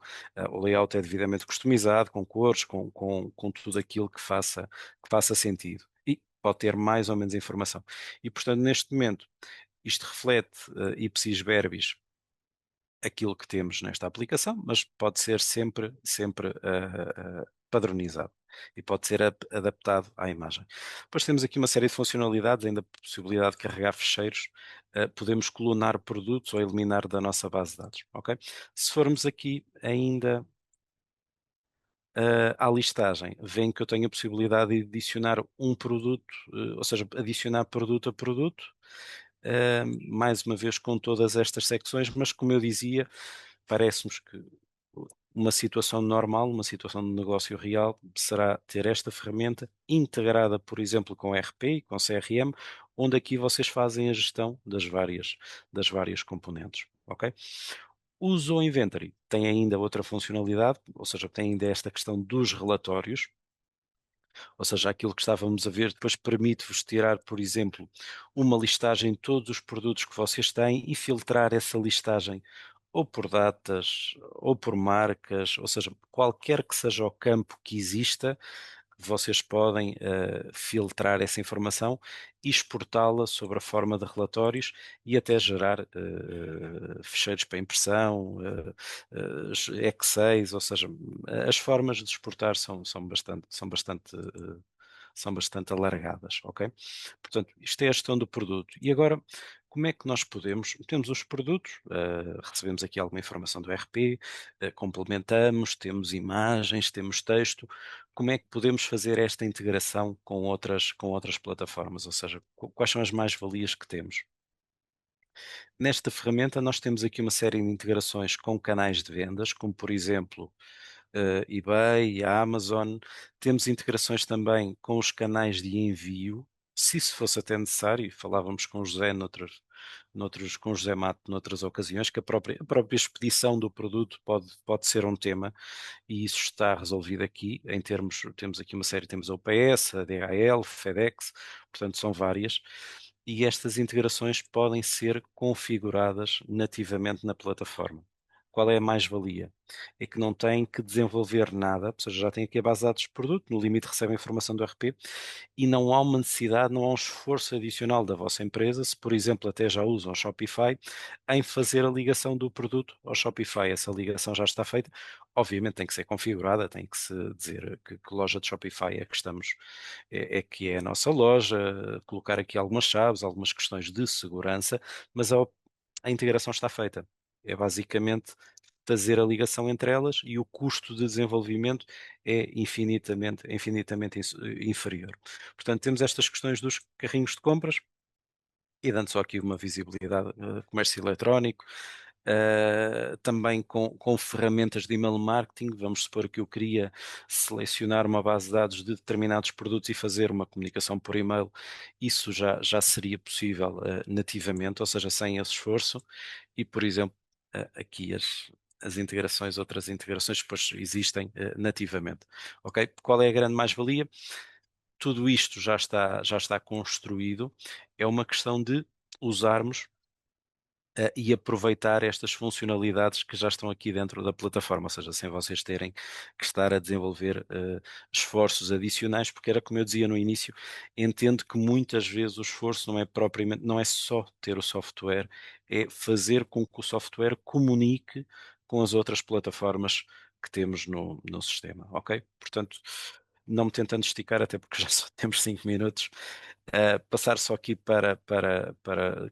o layout é devidamente customizado, com cores, com tudo aquilo que faça sentido. E pode ter mais ou menos informação. E, portanto, neste momento, isto reflete ipsis verbis aquilo que temos nesta aplicação, mas pode ser sempre padronizado e pode ser adaptado à imagem. Depois temos aqui uma série de funcionalidades, ainda a possibilidade de carregar ficheiros, podemos clonar produtos ou eliminar da nossa base de dados, ok? Se formos aqui ainda à listagem, veem que eu tenho a possibilidade de adicionar um produto, ou seja, adicionar produto a produto, mais uma vez com todas estas secções, mas como eu dizia, parece-nos que uma situação normal, uma situação de negócio real, será ter esta ferramenta integrada, por exemplo, com RP e com CRM, onde aqui vocês fazem a gestão das várias componentes, ok? O Zoho Inventory tem ainda outra funcionalidade, ou seja, tem ainda esta questão dos relatórios, ou seja, aquilo que estávamos a ver depois permite-vos tirar, por exemplo, uma listagem de todos os produtos que vocês têm e filtrar essa listagem ou por datas, ou por marcas, ou seja, qualquer que seja o campo que exista, vocês podem filtrar essa informação e exportá-la sob a forma de relatórios e até gerar ficheiros para impressão, Excel, ou seja, as formas de exportar são bastante alargadas, ok? Portanto, isto é a gestão do produto. E agora, como é que nós temos os produtos, recebemos aqui alguma informação do RP, complementamos, temos imagens, temos texto, como é que podemos fazer esta integração com outras plataformas, ou seja, quais são as mais-valias que temos? Nesta ferramenta nós temos aqui uma série de integrações com canais de vendas, como por exemplo, eBay, a Amazon. Temos integrações também com os canais de envio, se isso fosse até necessário, e falávamos com o José com o José Mato noutras ocasiões, que a própria expedição do produto pode ser um tema, e isso está resolvido aqui, temos aqui uma série, temos a UPS, a DHL, FedEx, portanto são várias, e estas integrações podem ser configuradas nativamente na plataforma. Qual é a mais-valia? É que não têm que desenvolver nada, ou seja, já têm aqui a base de dados de produto, no limite recebem a informação do RP, e não há uma necessidade, não há um esforço adicional da vossa empresa, se por exemplo até já usam o Shopify, em fazer a ligação do produto ao Shopify. Essa ligação já está feita, obviamente tem que ser configurada, tem que se dizer que loja de Shopify é que que é a nossa loja, colocar aqui algumas chaves, algumas questões de segurança, mas a integração está feita. É basicamente fazer a ligação entre elas e o custo de desenvolvimento é infinitamente inferior. Portanto, temos estas questões dos carrinhos de compras, e dando só aqui uma visibilidade, comércio eletrónico, também com ferramentas de email marketing. Vamos supor que eu queria selecionar uma base de dados de determinados produtos e fazer uma comunicação por e-mail, isso já seria possível nativamente, ou seja, sem esse esforço. E, por exemplo, aqui as integrações, outras integrações depois existem nativamente. Ok? Qual é a grande mais-valia? Tudo isto já está construído, é uma questão de usarmos e aproveitar estas funcionalidades que já estão aqui dentro da plataforma, ou seja, sem vocês terem que estar a desenvolver esforços adicionais, porque era como eu dizia no início, entendo que muitas vezes o esforço não é só ter o software, é fazer com que o software comunique com as outras plataformas que temos no sistema, ok? Portanto, não me tentando esticar, até porque já só temos 5 minutos, passar só aqui para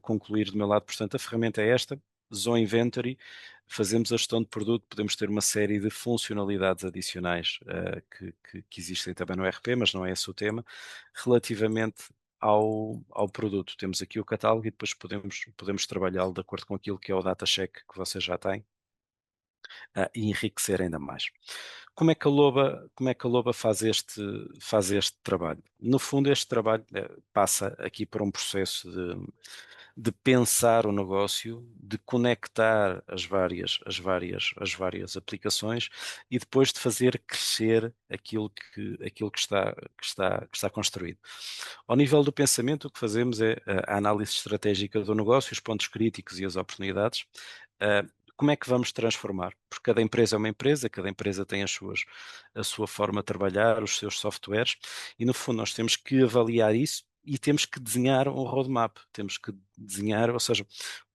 concluir do meu lado. Portanto, a ferramenta é esta, Zone Inventory. Fazemos a gestão de produto, podemos ter uma série de funcionalidades adicionais que existem também no RP, mas não é esse o tema. Relativamente ao produto, temos aqui o catálogo e depois podemos trabalhá-lo de acordo com aquilo que é o datacheck que vocês já têm, e enriquecer ainda mais. Como é que a Loba faz este trabalho? No fundo, este trabalho passa aqui por um processo de pensar o negócio, de conectar as várias aplicações e depois de fazer crescer aquilo que está construído. Ao nível do pensamento, o que fazemos é a análise estratégica do negócio, os pontos críticos e as oportunidades. Como é que vamos transformar? Porque cada empresa é uma empresa, cada empresa tem a sua forma de trabalhar, os seus softwares, e no fundo nós temos que avaliar isso e temos que desenhar um roadmap, temos que desenhar, ou seja,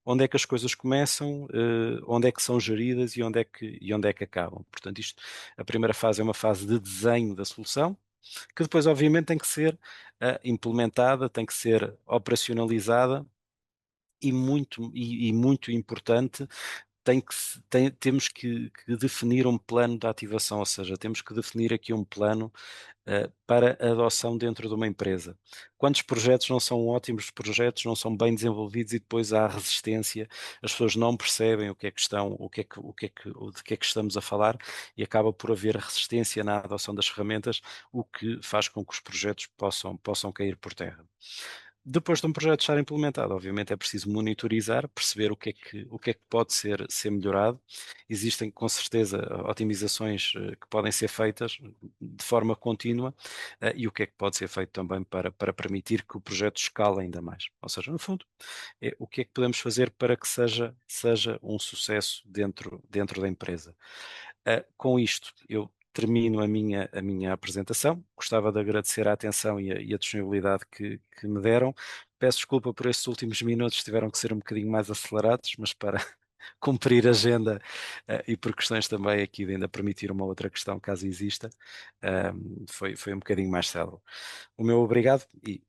onde é que as coisas começam, onde é que são geridas e onde é que acabam. Portanto, a primeira fase é uma fase de desenho da solução, que depois obviamente tem que ser implementada, tem que ser operacionalizada e muito importante, temos que definir um plano de ativação, ou seja, temos que definir aqui um plano para adoção dentro de uma empresa. Quantos projetos não são ótimos projetos, não são bem desenvolvidos e depois há resistência, as pessoas não percebem o que é que estão, de que é que estamos a falar e acaba por haver resistência na adoção das ferramentas, o que faz com que os projetos possam cair por terra. Depois de um projeto estar implementado, obviamente é preciso monitorizar, perceber o que é que pode ser melhorado. Existem com certeza otimizações que podem ser feitas de forma contínua, e o que é que pode ser feito também para permitir que o projeto escale ainda mais. Ou seja, no fundo, é o que é que podemos fazer para que seja um sucesso dentro da empresa. Com isto, eu termino a minha apresentação. Gostava de agradecer a atenção e a disponibilidade que me deram. Peço desculpa por estes últimos minutos, tiveram que ser um bocadinho mais acelerados, mas para cumprir a agenda e por questões também aqui de ainda permitir uma outra questão, caso exista, foi um bocadinho mais célebre. O meu obrigado e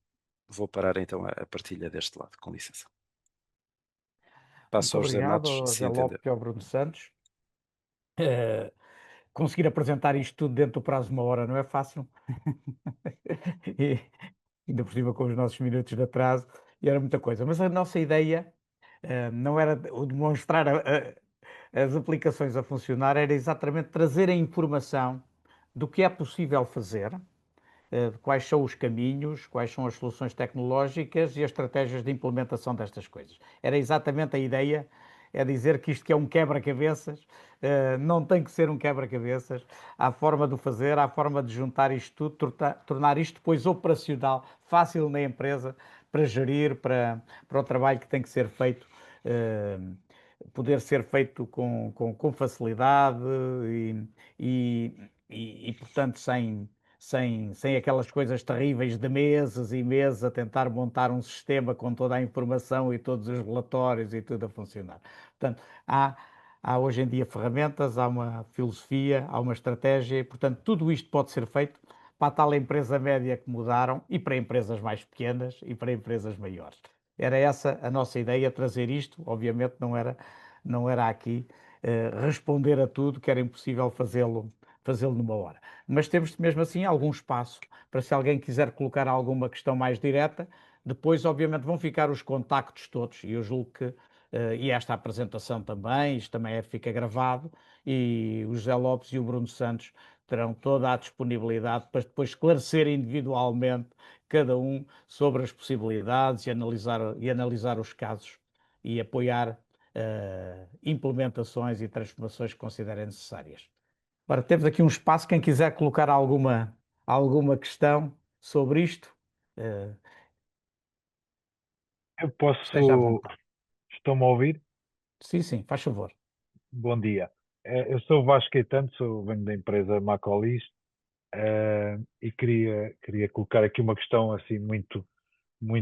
vou parar então a partilha deste lado, com licença. Passo Muito ao José obrigado Matos, ao se Zé entender. Lopes e ao Bruno Santos. Conseguir apresentar isto tudo dentro do prazo de uma hora não é fácil. E, ainda por cima com os nossos minutos de atraso, e era muita coisa. Mas a nossa ideia não era o demonstrar as aplicações a funcionar, era exatamente trazer a informação do que é possível fazer, quais são os caminhos, quais são as soluções tecnológicas e as estratégias de implementação destas coisas. Era exatamente a ideia, é dizer que isto que é um quebra-cabeças, não tem que ser um quebra-cabeças, há forma de o fazer, há forma de juntar isto tudo, tornar isto depois operacional, fácil na empresa, para gerir, para o trabalho que tem que ser feito, poder ser feito com facilidade portanto, sem aquelas coisas terríveis de meses e meses a tentar montar um sistema com toda a informação e todos os relatórios e tudo a funcionar. Portanto, há hoje em dia ferramentas, há uma filosofia, há uma estratégia, e, portanto, tudo isto pode ser feito para a tal empresa média que mudaram e para empresas mais pequenas e para empresas maiores. Era essa a nossa ideia, trazer isto, obviamente não era aqui responder a tudo, que era impossível fazê-lo numa hora. Mas temos mesmo assim algum espaço para se alguém quiser colocar alguma questão mais direta. Depois, obviamente, vão ficar os contactos todos, e eu julgo que, e esta apresentação também, isto também fica gravado, e o José Lopes e o Bruno Santos terão toda a disponibilidade para depois esclarecer individualmente cada um sobre as possibilidades e analisar os casos e apoiar implementações e transformações que considerem necessárias. Agora, temos aqui um espaço, quem quiser colocar alguma questão sobre isto, Eu esteja à posso. vontade. Estão-me a ouvir? Sim, sim, faz favor. Bom dia. Eu sou o Vasco Caetano, venho da empresa Macolis, e queria colocar aqui uma questão assim muito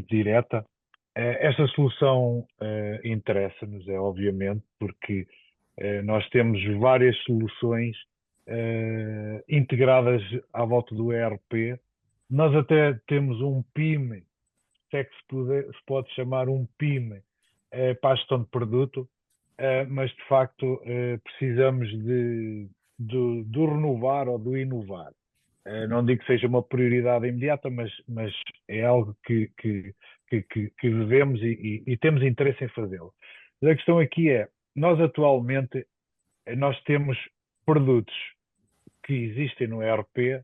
direta. Esta solução interessa-nos, obviamente, porque nós temos várias soluções integradas à volta do ERP. Nós até temos um PIM, se é que se pode chamar um PIM, para a gestão de produto, mas de facto precisamos do renovar ou do inovar. Não digo que seja uma prioridade imediata, mas é algo que devemos e temos interesse em fazê-lo. Mas a questão aqui é, nós atualmente nós temos produtos que existem no ERP,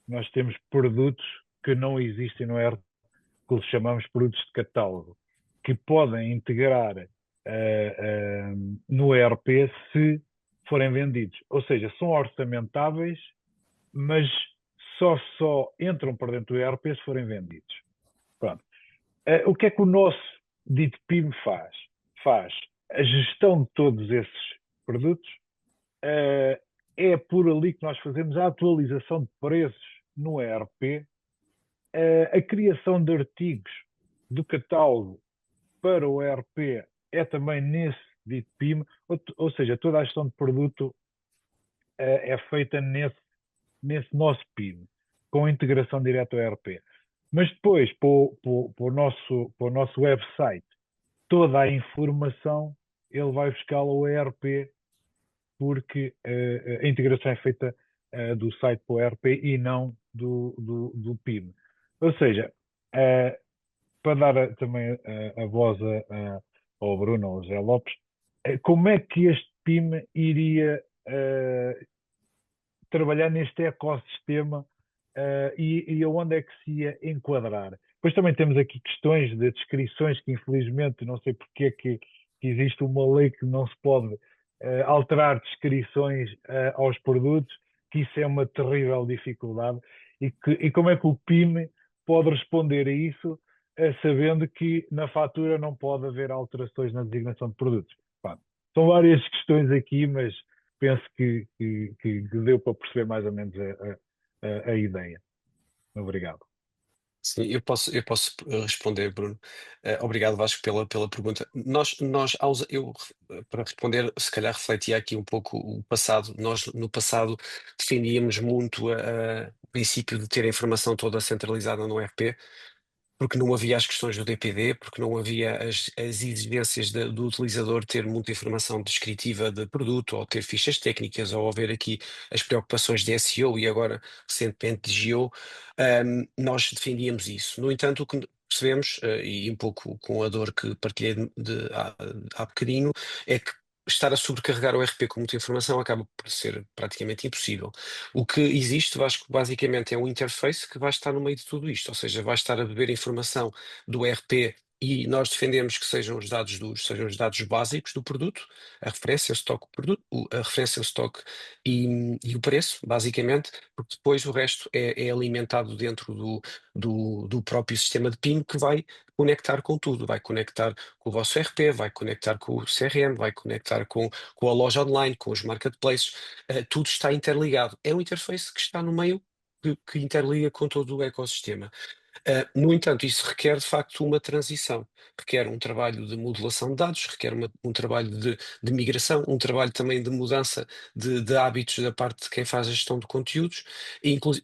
nós temos produtos que não existem no ERP, que chamamos produtos de catálogo, que podem integrar no ERP se forem vendidos. Ou seja, são orçamentáveis, mas só entram para dentro do ERP se forem vendidos. Pronto. O que é que o nosso dito PIM faz? Faz a gestão de todos esses produtos. É por ali que nós fazemos a atualização de preços no ERP, a criação de artigos do catálogo para o ERP é também nesse dito PIM, ou seja, toda a gestão de produto é feita nesse nosso PIM, com integração direta ao ERP. Mas depois, para o nosso website, toda a informação ele vai buscá-la ao ERP, porque a integração é feita do site para o ERP e não do PIM. Ou seja, para dar também a voz ao Bruno, ao José Lopes, como é que este PIM iria trabalhar neste ecossistema e aonde é que se ia enquadrar? Depois também temos aqui questões de descrições que, infelizmente, não sei porque é que existe uma lei que não se pode alterar descrições aos produtos, que isso é uma terrível dificuldade. E como é que o PIM pode responder a isso, sabendo que na fatura não pode haver alterações na designação de produtos? Pá, são várias questões aqui, mas penso que deu para perceber mais ou menos a ideia. Obrigado. Sim, eu posso responder, Bruno. Obrigado, Vasco, pela pergunta. Para responder, se calhar refletia aqui um pouco o passado. Nós, no passado, defendíamos muito o princípio de ter a informação toda centralizada no ERP, porque não havia as questões do DPD, porque não havia as exigências do utilizador ter muita informação descritiva de produto, ou ter fichas técnicas, ou haver aqui as preocupações de SEO e agora recentemente de GEO. Nós defendíamos isso. No entanto, o que percebemos, e um pouco com a dor que partilhei há bocadinho, é que estar a sobrecarregar o RP com muita informação acaba por ser praticamente impossível. O que existe, basicamente, é um interface que vai estar no meio de tudo isto, ou seja, vai estar a beber informação do RP e nós defendemos que sejam os dados básicos do produto, a referência, o estoque, a referência, o estoque e o preço, basicamente, porque depois o resto é alimentado dentro do próprio sistema de PIM que vai conectar com tudo, vai conectar com o vosso RP, vai conectar com o CRM, vai conectar com a loja online, com os marketplaces, tudo está interligado. É um interface que está no meio que interliga com todo o ecossistema. No entanto, isso requer de facto uma transição, requer um trabalho de modulação de dados, requer um trabalho de migração, um trabalho também de mudança de hábitos da parte de quem faz a gestão de conteúdos,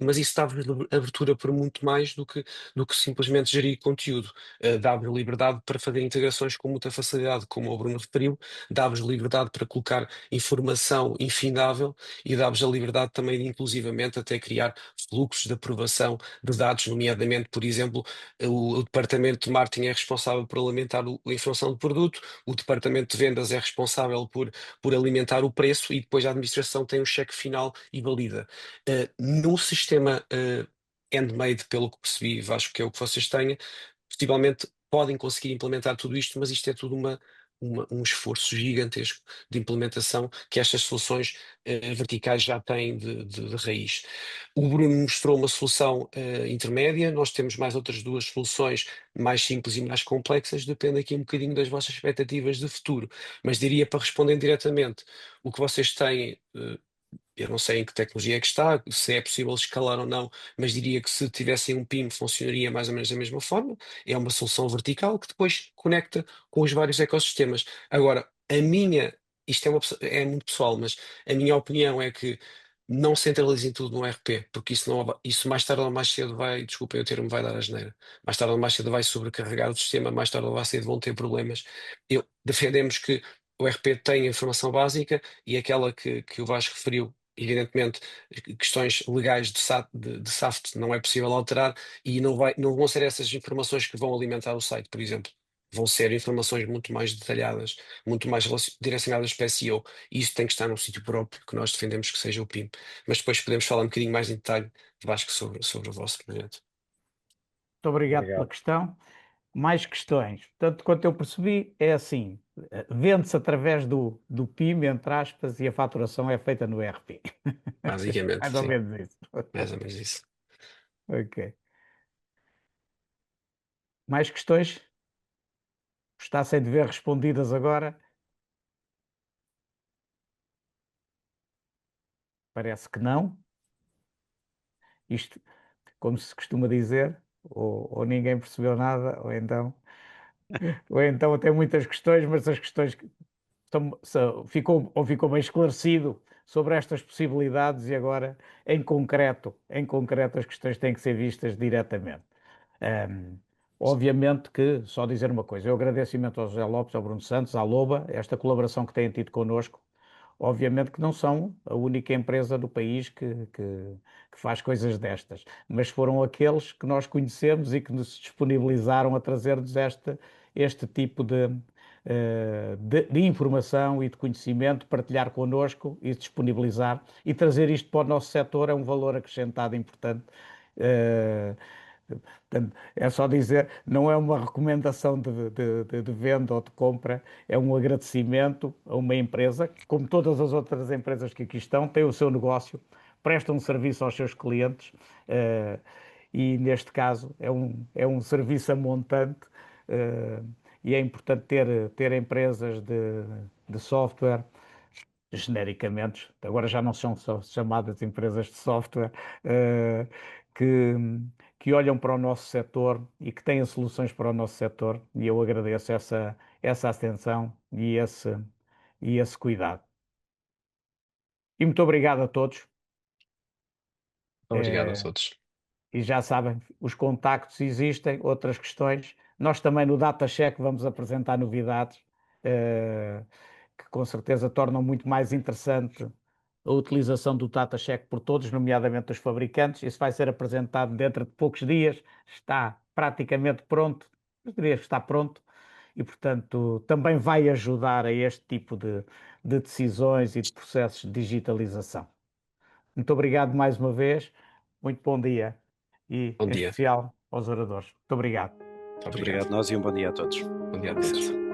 mas isso dá-vos abertura para muito mais do que simplesmente gerir conteúdo. Dá-vos liberdade para fazer integrações com muita facilidade, como o Bruno referiu, dá-vos liberdade para colocar informação infindável e dá-vos a liberdade também de, inclusivamente, até criar fluxos de aprovação de dados, nomeadamente, por exemplo, o departamento de marketing é responsável por alimentar a informação do produto, o departamento de vendas é responsável por alimentar o preço e depois a administração tem o cheque final e valida. No sistema handmade, pelo que percebi, acho que é o que vocês têm, possivelmente podem conseguir implementar tudo isto, mas isto é tudo um esforço gigantesco de implementação que estas soluções verticais já têm de raiz. O Bruno mostrou uma solução intermédia, nós temos mais outras duas soluções mais simples e mais complexas, depende aqui um bocadinho das vossas expectativas de futuro. Mas diria para responder diretamente, o que vocês têm, eu não sei em que tecnologia é que está, se é possível escalar ou não, mas diria que se tivessem um PIM funcionaria mais ou menos da mesma forma. É uma solução vertical que depois conecta com os vários ecossistemas. Agora, isto é muito pessoal, mas a minha opinião é que não centralizem tudo no RP, porque isso mais tarde ou mais cedo desculpem o termo, vai dar asneira. Mais tarde ou mais cedo vai sobrecarregar o sistema, mais tarde ou mais cedo vão ter problemas. Defendemos que o RP tem a informação básica e aquela que o Vasco referiu, evidentemente, questões legais de SAFT não é possível alterar e não vão ser essas informações que vão alimentar o site, por exemplo. Vão ser informações muito mais detalhadas, muito mais direcionadas para SEO, e isso tem que estar num sítio próprio que nós defendemos que seja o PIM. Mas depois podemos falar um bocadinho mais em detalhe, Vasco, sobre o vosso projeto. Muito obrigado pela Obrigado. questão. Mais questões. Tanto quanto eu percebi, é assim: vende-se através do PIM, entre aspas, e a faturação é feita no ERP. Basicamente, Mais ou sim. menos isso. Mais ou menos isso. Ok. Mais questões? Gostassem de ver respondidas agora? Parece que não. Isto, como se costuma dizer, ou ninguém percebeu nada, ou então tem muitas questões, mas as questões ficou bem esclarecido sobre estas possibilidades e agora, em concreto, as questões têm que ser vistas diretamente. Ahm, Obviamente que, só dizer uma coisa, eu agradeço imenso ao José Lopes, ao Bruno Santos, à Loba, esta colaboração que têm tido connosco. Obviamente que não são a única empresa do país que faz coisas destas, mas foram aqueles que nós conhecemos e que nos disponibilizaram a trazer-nos este tipo de informação e de conhecimento, partilhar connosco e disponibilizar e trazer isto para o nosso setor é um valor acrescentado importante. Eh, Portanto, é só dizer, não é uma recomendação de venda ou de compra, é um agradecimento a uma empresa que, como todas as outras empresas que aqui estão, tem o seu negócio, prestam um serviço aos seus clientes, eh, e neste caso é um serviço a montante, eh, e é importante ter empresas de software genericamente, agora já não são só chamadas empresas de software, eh, que, que olham para o nosso setor e que têm soluções para o nosso setor, e eu agradeço essa atenção e esse cuidado. E muito obrigado a todos. Obrigado a eh, todos. E já sabem, os contactos existem, outras questões. Nós também no DataCheck vamos apresentar novidades, eh, que com certeza tornam muito mais interessante a utilização do DataCheck por todos, nomeadamente os fabricantes. Isso vai ser apresentado dentro de poucos dias, está praticamente pronto, eu diria que está pronto, e portanto também vai ajudar a este tipo de decisões e de processos de digitalização. Muito obrigado mais uma vez, muito bom dia e Bom em dia. especial aos oradores. Muito obrigado. Muito Muito obrigado. obrigado, nós, e um bom dia a todos. Bom dia a Com licença. todos.